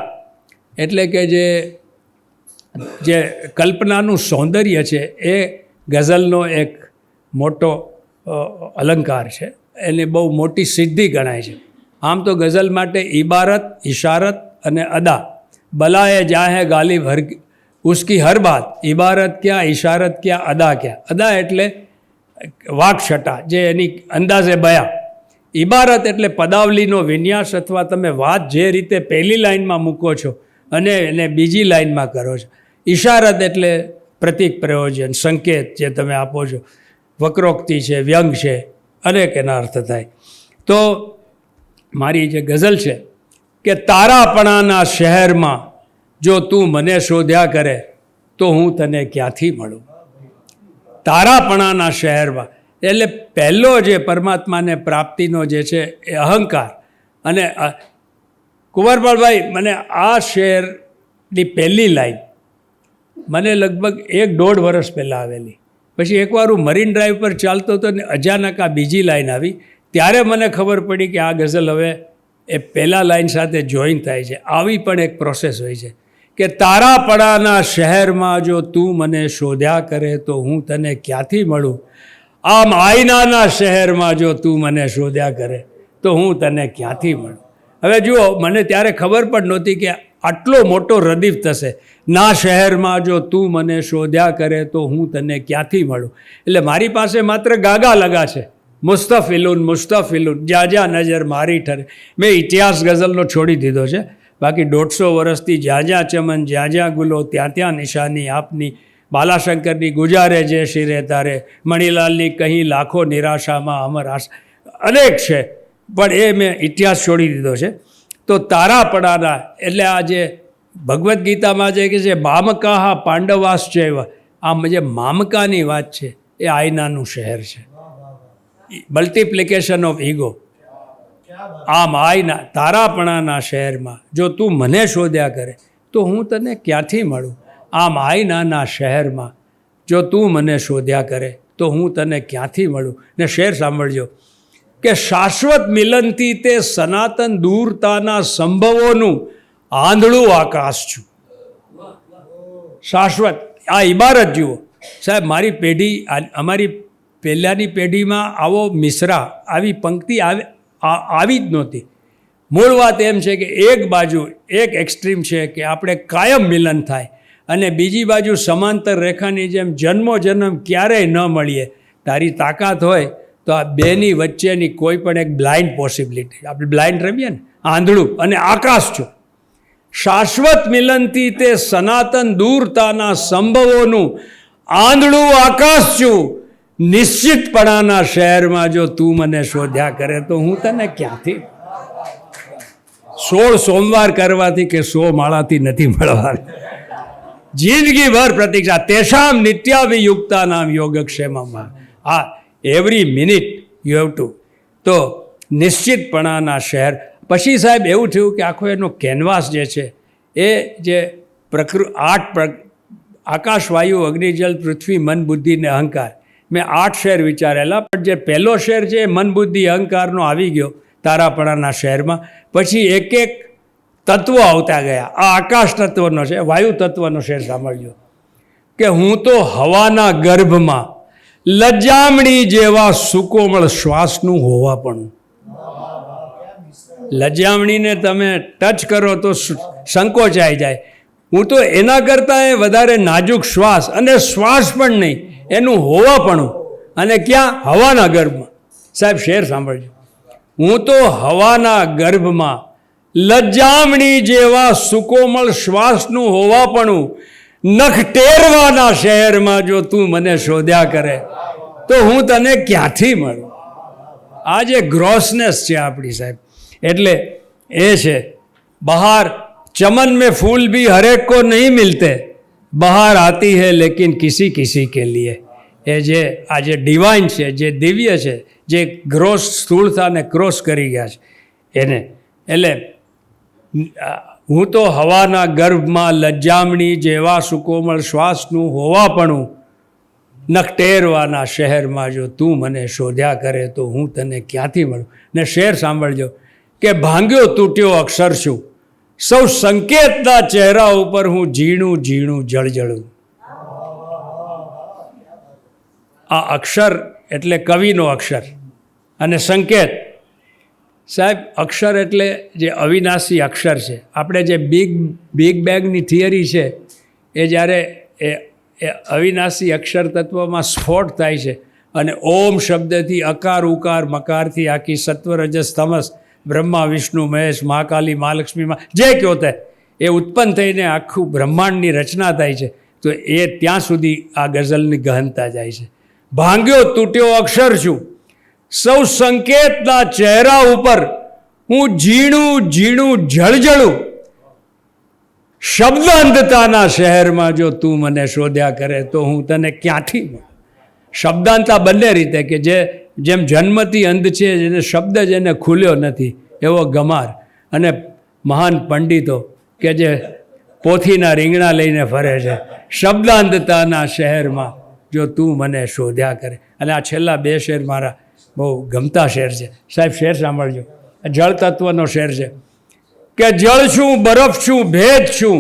એટલે કે જે કલ્પનાનું સૌંદર્ય છે, એ ગઝલનો એક મોટો અલંકાર છે, એની બહુ મોટી સિદ્ધિ ગણાય છે. આમ તો ગઝલ માટે ઇબારત, ઇશારત અને અદા બલાએ જાહે ગાલિબ હર ઉસકી હર બાત, ઇબારત ક્યાં, ઇશારત ક્યાં, અદા ક્યાં. અદા એટલે વાકછટા, જે એની અંદાજે બયા. ઇબારત એટલે પદાવલીનો વિન્યાસ, અથવા તમે વાત જે રીતે પહેલી લાઇનમાં મૂકો છો અને એને બીજી લાઇનમાં કરો છો. ઇશારત એટલે પ્રતિક પ્રયોજન, સંકેત જે તમે આપો છો, વક્રોક્તિ છે, વ્યંગ છે, અનેક એના અર્થ થાય. તો મારી જે ગઝલ છે કે તારાપણાના શહેરમાં જો તું મને શોધ્યા કરે તો હું તને ક્યાંથી મળું. તારાપણાના શહેરમાં એટલે પહેલો જે પરમાત્માને પ્રાપ્તિનો જે છે એ અહંકાર. અને કુંવરપાળભાઈ, મને આ શેરની પહેલી લાઈન મને લગભગ 1-1.5 વર્ષ પહેલાં આવેલી. પછી એકવાર હું મરીન ડ્રાઈવ પર ચાલતો હતો ને અચાનક આ બીજી લાઈન આવી, ત્યારે મને ખબર પડી કે આ ગઝલ હવે એ પહેલાં લાઈન સાથે જોઈન થાય છે. આવી પણ એક પ્રોસેસ હોય છે કે તારાપણાના શહેરમાં જો તું મને શોધ્યા કરે તો હું તને ક્યાંથી મળું. આમ આઈનાના શહેરમાં જો તું મને શોધ્યા કરે તો હું તને ક્યાંથી મળું. હવે જુઓ, મને ત્યારે ખબર પણ નહોતી કે આટલો મોટો રદીફ થશે. ના શહેરમાં જો તું મને શોધ્યા કરે તો હું તને ક્યાંથી મળું. એટલે મારી પાસે માત્ર ગાગા લગા છે, મુસ્તફિલુન મુસ્તફિલુન જ્યાં જ્યાં નજર મારી ઠરે. મેં ઇતિહાસ ગઝલનો છોડી દીધો છે. બાકી 150 વર્ષથી જ્યાં જ્યાં ચમન, જ્યાં જ્યાં ગુલો, ત્યાં ત્યાં નિશાની આપની. બાલાશંકરની ગુજારે જે શિરે તારે, મણિલાલની કહી લાખો નિરાશામાં અમર આશા, અનેક છે, પણ એ મેં ઇતિહાસ છોડી દીધો છે. તો તારાપણાના એટલે આ જે ભગવદ્ ગીતામાં જે કે છે મામકાહા પાંડવાસ છે, આમ જે મામકાની વાત છે એ આઈનાનું શહેર છે. Multiplication of ego. આમ આઈના તારાપણાના શહેરમાં જો તું મને શોધ્યા કરે તો હું તને ક્યાંથી મળું. આમ આઈનાના શહેરમાં જો તું મને શોધ્યા કરે તો હું તને ક્યાંથી મળું. ને શેર સાંભળજો કે શાશ્વત મિલનથી તે સનાતન દૂરતાના સંભવોનું આંધળું આકાશ છું. શાશ્વત, આ ઇબારત જુઓ સાહેબ. મારી પેઢી, અમારી પહેલાંની પેઢીમાં આવો મિસરા, આવી પંક્તિ આવી જ નહોતી. મૂળ વાત એમ છે કે એક બાજુ એક એક્સ્ટ્રીમ છે કે આપણે કાયમ મિલન થાય, અને બીજી બાજુ સમાંતર રેખાની જેમ જન્મો જન્મ ક્યારેય ન મળીએ. તારી તાકાત હોય તો આ બેની વચ્ચેની કોઈ પણ એક બ્લાઇન્ડ પોસિબિલિટી, આપણે બ્લાઇન્ડ રમીએ ને, આંધળું અને આકાશ છો. શાશ્વત મિલનથી તે સનાતન દૂરતાના સંભવોનું આંધળું આકાશ છું. નિશ્ચિતપણાના શહેરમાં જો તું મને શોધ્યા કરે તો હું તને ક્યાંથી. 16 સોમવાર કરવાથી કે 100 માળાથી નથી મળવાનું. જિંદગીભર પ્રતીક્ષા તેષામ નિત્યાભિયુક્તા નામ યોગક્ષેમમાં. આ every minute you have to. તો નિશ્ચિતપણાના શહેર. પછી સાહેબ એવું થયું કે આખો એનો કેનવાસ જે છે એ જે આકાશ, વાયુ, અગ્નિ, જલ, પૃથ્વી, મન, બુદ્ધિ ને અહંકાર, મેં 8 શેર વિચારેલા. પણ જે પહેલો શેર છે એ મન, બુદ્ધિ, અહંકારનો આવી ગયો તારાપણાના શહેરમાં. પછી એક એક તત્વો આવતા ગયા. આ આકાશ તત્વનો છે. વાયુ તત્વનો શેર સાંભળજો કે હું તો હવાના ગર્ભમાં લજામણી જેવા સુકોમળ શ્વાસનું હોવા પણ. લજામણીને તમે ટચ કરો તો સંકોચાઈ જાય. હું તો એના કરતાં એ વધારે નાજુક શ્વાસ, અને શ્વાસ પણ નહીં, એનું હોવાપણું. અને ક્યાં? હવાના ગર્ભમાં. સાહેબ શેર સાંભળજો. હું તો હવાના ગર્ભમાં લજામણી જેવા સુકોમળ શ્વાસનું હોવાપણું. નખ ટેરવાના શહેરમાં જો તું મને શોધ્યા કરે તો હું તને ક્યાંથી મળું. આ જે ગ્રોસનેસ છે આપણી સાહેબ, એટલે એ છે बाहर चमन में फूल भी हर एक को नहीं मिलते, बहार आती है लेकिन किसी किसी के लिए. એ જે આ જે ડિવાઇન છે, જે દિવ્ય છે, જે ગ્રોસ સ્થૂળતાને ક્રોસ કરી ગયા છે એને, એટલે હું તો હવાના ગર્ભમાં લજ્જામણી જેવા સુકોમળ શ્વાસનું હોવાપણું નખટેરવાના શહેરમાં જો તું મને શોધ્યા કરે તો હું તને ક્યાંથી મળું. ને શેર સાંભળજો કે ભાંગ્યો તૂટ્યો અક્ષર છું, સૌ સંકેતના ચહેરા ઉપર હું ઝીણું ઝીણું જળજળું. આ અક્ષર એટલે કવિનો અક્ષર અને સંકેત. સાહેબ, અક્ષર એટલે જે અવિનાશી અક્ષર છે. આપણે જે બિગ બેંગની થિયરી છે એ જ્યારે એ અવિનાશી અક્ષર તત્વમાં સ્ફોટ થાય છે અને ઓમ શબ્દથી અકાર ઉકાર મકારથી આખી સત્વ રજસ તમસ બ્રહ્મા વિષ્ણુ મહેશ મહાકાલી મહાલક્ષ્મીમાં જે કહો તે એ ઉત્પન્ન થઈને આખું બ્રહ્માંડની રચના થાય છે. તો એ ત્યાં સુધી આ ગઝલની ગહનતા જાય છે. ભાંગ્યો તૂટ્યો અક્ષર છું, સૌ સંકેતના ચહેરા ઉપર હું ઝીણું ઝીણું જળજળું. શબ્દ અંધતાના શહેરમાં જો તું મને શોધ્યા કરે તો હું તને ક્યાંથી મળું. શબ્દાંતા બંને રીતે, કે જેમ જન્મથી અંધ છે, જેને શબ્દ જેને ખુલ્યો નથી એવો ગમાર, અને મહાન પંડિતો કે જે પોથીના રીંગણા લઈને ફરે છે. શબ્દાંતતાના શહેરમાં જો તું મને શોધ્યા કરે. અને આ છેલ્લા બે શેર મારા બહુ ગમતા શેર છે. સાહેબ, શેર સાંભળજો. જળ તત્વનો શેર છે કે જળ છું, બરફ છું, ભેદ છું,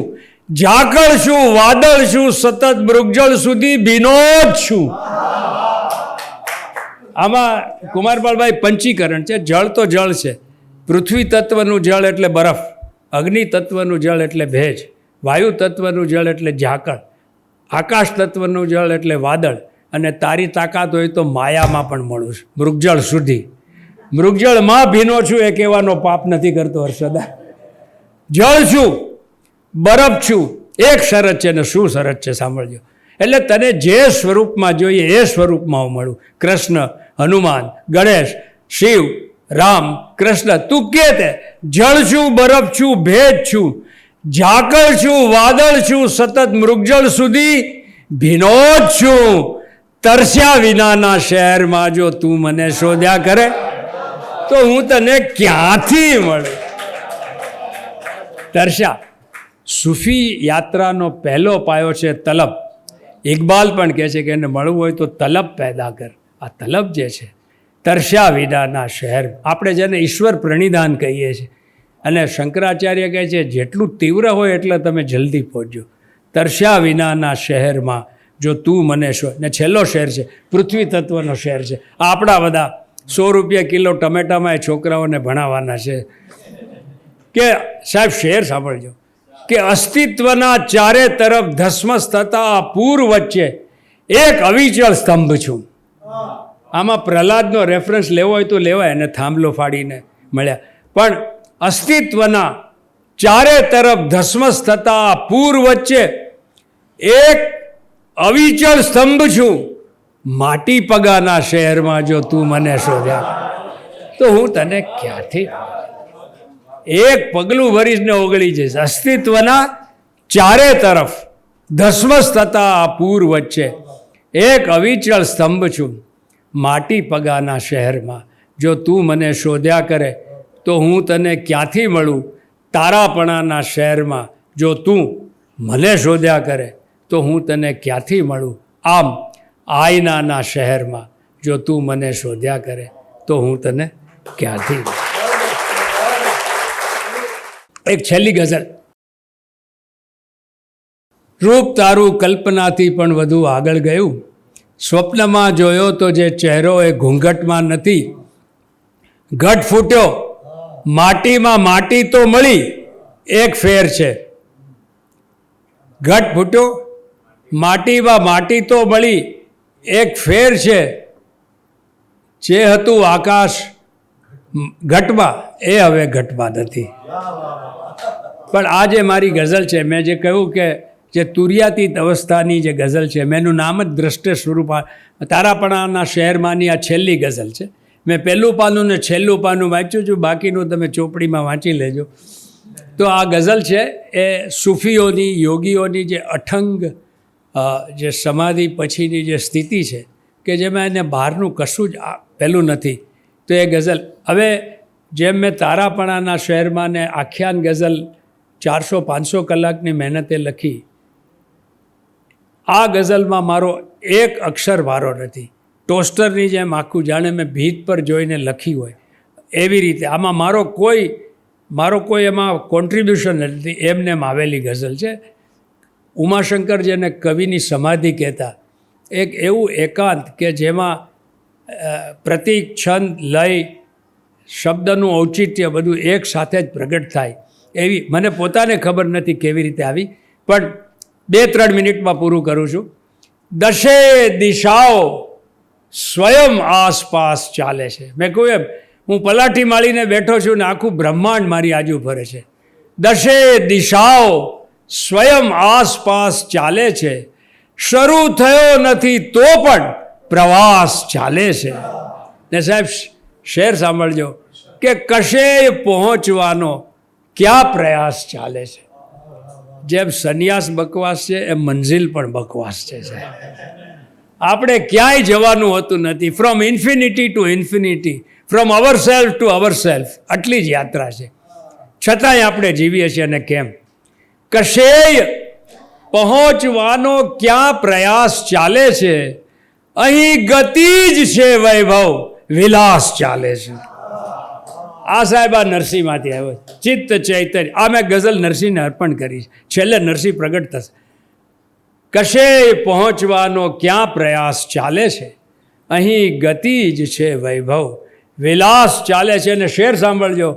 ઝાકળ છું, વાદળ છું, સતત મૃગજળ સુધી ભીનોદ છું. આમાં કુમારપાલભાઈ પંચીકરણ છે. જળ તો જળ છે. પૃથ્વી તત્વનું જળ એટલે બરફ, અગ્નિ તત્વનું જળ એટલે ભેજ, વાયુ તત્વનું જળ એટલે ઝાકળ, આકાશ તત્વનું જળ એટલે વાદળ, અને તારી તાકાત હોય તો માયામાં પણ મળું છું મૃગજળ સુધી. મૃગજળમાં ભીનો છું એ કહેવાનો પાપ નથી કરતો હર્ષદા. જળ છું, બરફ છું, એક શરત છે. ને શું શરત છે સાંભળજો. એટલે તને જે સ્વરૂપમાં જોઈએ એ સ્વરૂપમાં હું મળું. કૃષ્ણ, હનુમાન, ગણેશ, શિવ, રામ, કૃષ્ણ, તું કે તે જળ છું, બરફ છું, ભેજ છું, ઝાકળ છું, વાદળ છું, સતત મૃગજળ સુધી ભીનોદ છું. તરસ્યા વિનાના શહેરમાં જો તું મને શોધ્યા કરે તો હું તને ક્યાંથી મળું. તરસ્યા. સૂફી યાત્રાનો પહેલો પાયો છે તલબ. ઇકબાલ પણ કહે છે કે એને મળવું હોય તો તલબ પેદા કર. આ તલબ જે છે, તરસ્યા વિનાના શહેર, આપણે જેને ઈશ્વર પ્રણિધાન કહીએ છીએ. અને શંકરાચાર્ય કહે છે જેટલું તીવ્ર હોય એટલે તમે જલ્દી પહોંચજો. તરસ્યા વિનાના શહેરમાં જો તું મને શોધ. ને છેલ્લો શહેર છે, પૃથ્વી તત્વનો શહેર છે. આપણા બધા 100 રૂપિયા કિલો ટમેટામાં એ છોકરાઓને ભણાવવાના છે. કે સાહેબ, શેર સાંભળજો કે અસ્તિત્વના ચારે તરફ ધસમસ થતા પૂર વચ્ચે એક અવિચળ સ્તંભ છું. આમાં પ્રહલાદનો રેફરન્સ લેવો હોય તો લેવાય, અને થાંભલો ફાડીને મળ્યા. પણ અસ્તિત્વના ચારે તરફ ધસમસ થતા પૂર વચ્ચે એક અવિચળ સ્તંભ છું. માટી પગાના શહેરમાં જો તું મને શોધ્યા તો હું તને ક્યાંથી. એક પગલું ભરીને ઓગળી જઈશ. અસ્તિત્વના ચારે તરફ ધસમસ થતા પૂર વચ્ચે એક અવિચળ સ્તંભ છું. માટી પગાના શહેરમાં જો તું મને શોધ્યા કરે તો હું તને ક્યાંથી મળું. તારાપણાના શહેરમાં જો તું મને શોધ્યા કરે તો હું તને ક્યાંથી મળું. આમ આયનાના શહેરમાં જો તું મને શોધ્યા કરે તો હું તને ક્યાંથી મળું. એક છેલ્લી ગઝલ. રૂપ તારું કલ્પનાથી પણ વધુ આગળ ગયું. સ્વપ્નમાં જોયો તો જે ચહેરો એ ઘૂંઘટમાં નથી. ઘટ ફૂટ્યો માટીમાં માટી તો મળી, એક ફેર છે. ઘટ ફૂટ્યો માટીમાં માટી તો મળી, એક ફેર છે. જે હતું આકાશ ઘટમાં એ હવે ઘટમાં નથી. પણ આ જે મારી ગઝલ છે, મેં જે કહ્યું કે જે તુર્યાતીત અવસ્થાની જે ગઝલ છે, મેં એનું નામ જ દ્રષ્ટે સ્વરૂપ તારાપણાના શહેરમાંની આ છેલ્લી ગઝલ છે. મેં પહેલું પાનું ને છેલ્લું પાનું વાંચ્યું છું, બાકીનું તમે ચોપડીમાં વાંચી લેજો. તો આ ગઝલ છે એ સૂફીઓની, યોગીઓની જે અઠંગ જે સમાધિ પછીની જે સ્થિતિ છે કે જેમાં એને બહારનું કશું જ પહેલું નથી, તો એ ગઝલ. હવે જેમ મેં તારાપણાના શહેરમાં ને આખ્યાન ગઝલ 400-500 કલાકની મહેનતે લખી, આ ગઝલમાં મારો એક અક્ષર વારો નથી. ટોસ્ટરની જેમ આખું જાણે મેં ભીત પર જોઈને લખી હોય એવી રીતે આમાં મારો કોઈ એમાં કોન્ટ્રીબ્યુશન નથી, એમને એમ આવેલી ગઝલ છે. ઉમાશંકર જેને કવિની સમાધિ કહેતા, એક એવું એકાંત કે જેમાં પ્રતિક, છંદ, લય, શબ્દનું ઔચિત્ય બધું એક સાથે જ પ્રગટ થાય એવી મને પોતાને ખબર નથી કેવી રીતે આવી, પણ 2-3 મિનિટમાં પૂરું કરું છું. દશે દિશાઓ સ્વયં આસપાસ ચાલે છે. મેં કહ્યું એમ, હું પલાઠી માળીને બેઠો છું ને આખું બ્રહ્માંડ મારી આજુ ફરે છે. દશે દિશાઓ સ્વયં આસપાસ ચાલે છે, શરૂ થયો નથી તો પણ પ્રવાસ ચાલે છે. ને સાહેબ શેર સાંભળજો કે કશે પહોંચવાનો ક્યાં પ્રયાસ ચાલે છે. જેમ સંન્યાસ બકવાસ છે એમ મંઝિલ પણ બકવાસ છે સાહેબ. આપણે ક્યાંય જવાનું હોતું નથી. From infinity two infinity, from our self to our self, આટલી જ યાત્રા છે. છતાંય આપણે જીવીએ છીએ. અને કેમ? કશેય પહોંચવાનો ક્યાં પ્રયાસ ચાલે છે, અહીં ગતિ જ છે વૈભવ, વિલાસ ચાલે છે. આ સાહેબ આ નરસિંહમાંથી આવ્યો, ચિત્ત ચૈતન્ય. આ મેં ગઝલ નરસિંહને અર્પણ કરી, છેલ્લે નરસિંહ પ્રગટ થશે. કશેય પહોંચવાનો ક્યાં પ્રયાસ ચાલે છે, અહીં ગતિ જ છે વૈભવ, વિલાસ ચાલે છે. અને શેર સાંભળજો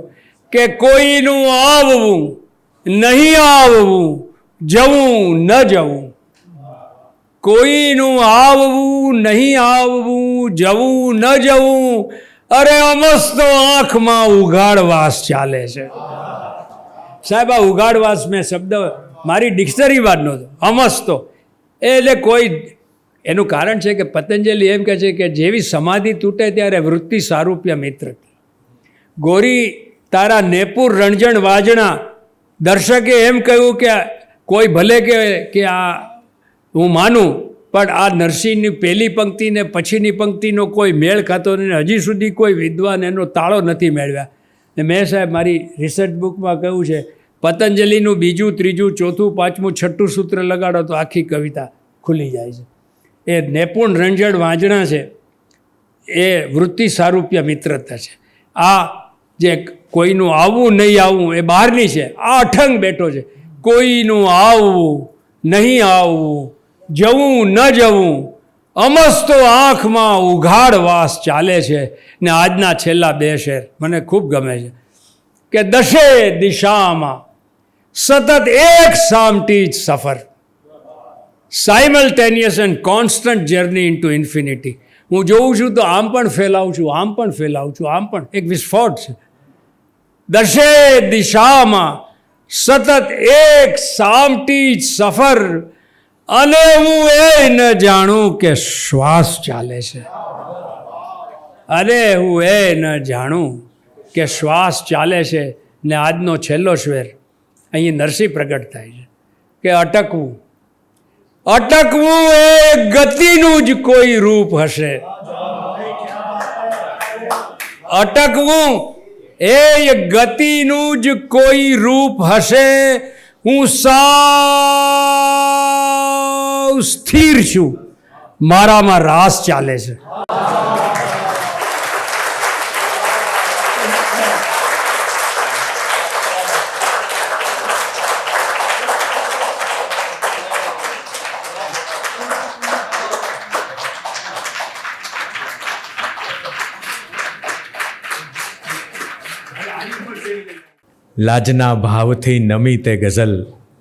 કે કોઈનું આવવું નહીં આવવું, જવું ન જવું, કોઈનું આવવું નહીં આવવું, જવું ન જવું, અરે અમસ્તો આંખમાં ઉઘાડવાસ ચાલે છે. સાહેબ આ ઉઘાડવાસ મેં શબ્દ મારી ડિક્શનરીમાં જ નહોતો. અમસ્તો એટલે કોઈ, એનું કારણ છે કે પતંજલિ એમ કહે છે કે જેવી સમાધિ તૂટે ત્યારે વૃત્તિ સારૂપ્ય મિત્ર. ગોરી તારા નેપુર રણજણ વાજણા, દર્શકે એમ કહ્યું કે કોઈ ભલે કે આ હું માનું, પણ આ નરસિંહની પહેલી પંક્તિ ને પછીની પંક્તિનો કોઈ મેળ ખાતો નહીં. હજી સુધી કોઈ વિદ્વાન એનો તાળો નથી મેળવ્યા. ને મેં સાહેબ મારી રિસર્ચ બુકમાં કહ્યું છે, પતંજલિનું 2, 3, 4, 5, 6 સૂત્ર લગાડો તો આખી કવિતા ખુલી જાય છે. એ નેપુણ રંજણ વાંજણા છે, એ વૃત્તિ સારૂપ્ય મિત્રતા છે. આ જે કોઈનું આવવું નહીં આવવું એ બહારની છે. આ અઠંગ બેઠો છે, કોઈનું આવવું નહીં આવવું, જવું ન જવું, અમસ્તો આંખમાં ઉઘાડવાસ ચાલે છે. ને આજના છેલ્લા 2 શેર મને ખૂબ ગમે છે કે દશે દિશામાં સતત એક સામટી જ સફર, simultaneous and constant journey into infinity. હું જોઉં છું તો આમ પણ ફેલાવું છું, આમ પણ ફેલાવું છું, આમ પણ એક વિસ્ફોટ છે. દશે દિશામાં સતત એક સામટી જ સફર, અને હું એ ન જાણું કે શ્વાસ ચાલે છે. અને હું એ ન જાણું કે શ્વાસ ચાલે છે. ને આજનો છેલ્લો શેર અહીં નરસિંહ પ્રગટ થાય છે કે અટકવું, અટકવું એ ગતિનું જ કોઈ રૂપ હશે. અટકવું એ ગતિનું જ કોઈ રૂપ હશે. હું સાવ સ્થિર છું, મારામાં રાસ ચાલે છે. લાજના ભાવથી નમી તે ગઝલ,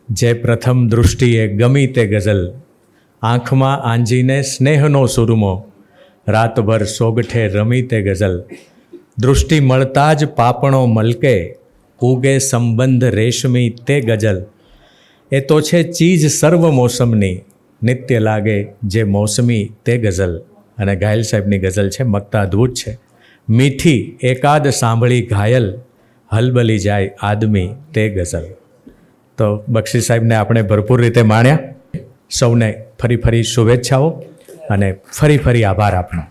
જે પ્રથમ દૃષ્ટિએ ગમી તે ગઝલ, આંખમાં આંજીને સ્નેહનો સુરમો, રાતભર સોગઠે રમી તે ગઝલ. દૃષ્ટિ મળતા જ પાપણો મલકે, ઉગે સંબંધ રેશમી તે ગઝલ. એ તો છે ચીજ સર્વ મોસમની, નિત્ય લાગે જે મોસમી તે ગઝલ. અને ઘાયલ સાહેબની ગઝલ છે, મગતા અદ્ભુત છે. મીઠી એકાદ સાંભળી ઘાયલ, હલબલી જાય આદમી તે ગઝલ. તો બક્ષી સાહેબને આપણે ભરપૂર રીતે માણ્યા. સૌને ફરી ફરી શુભેચ્છાઓ અને ફરી ફરી આભાર આપનો.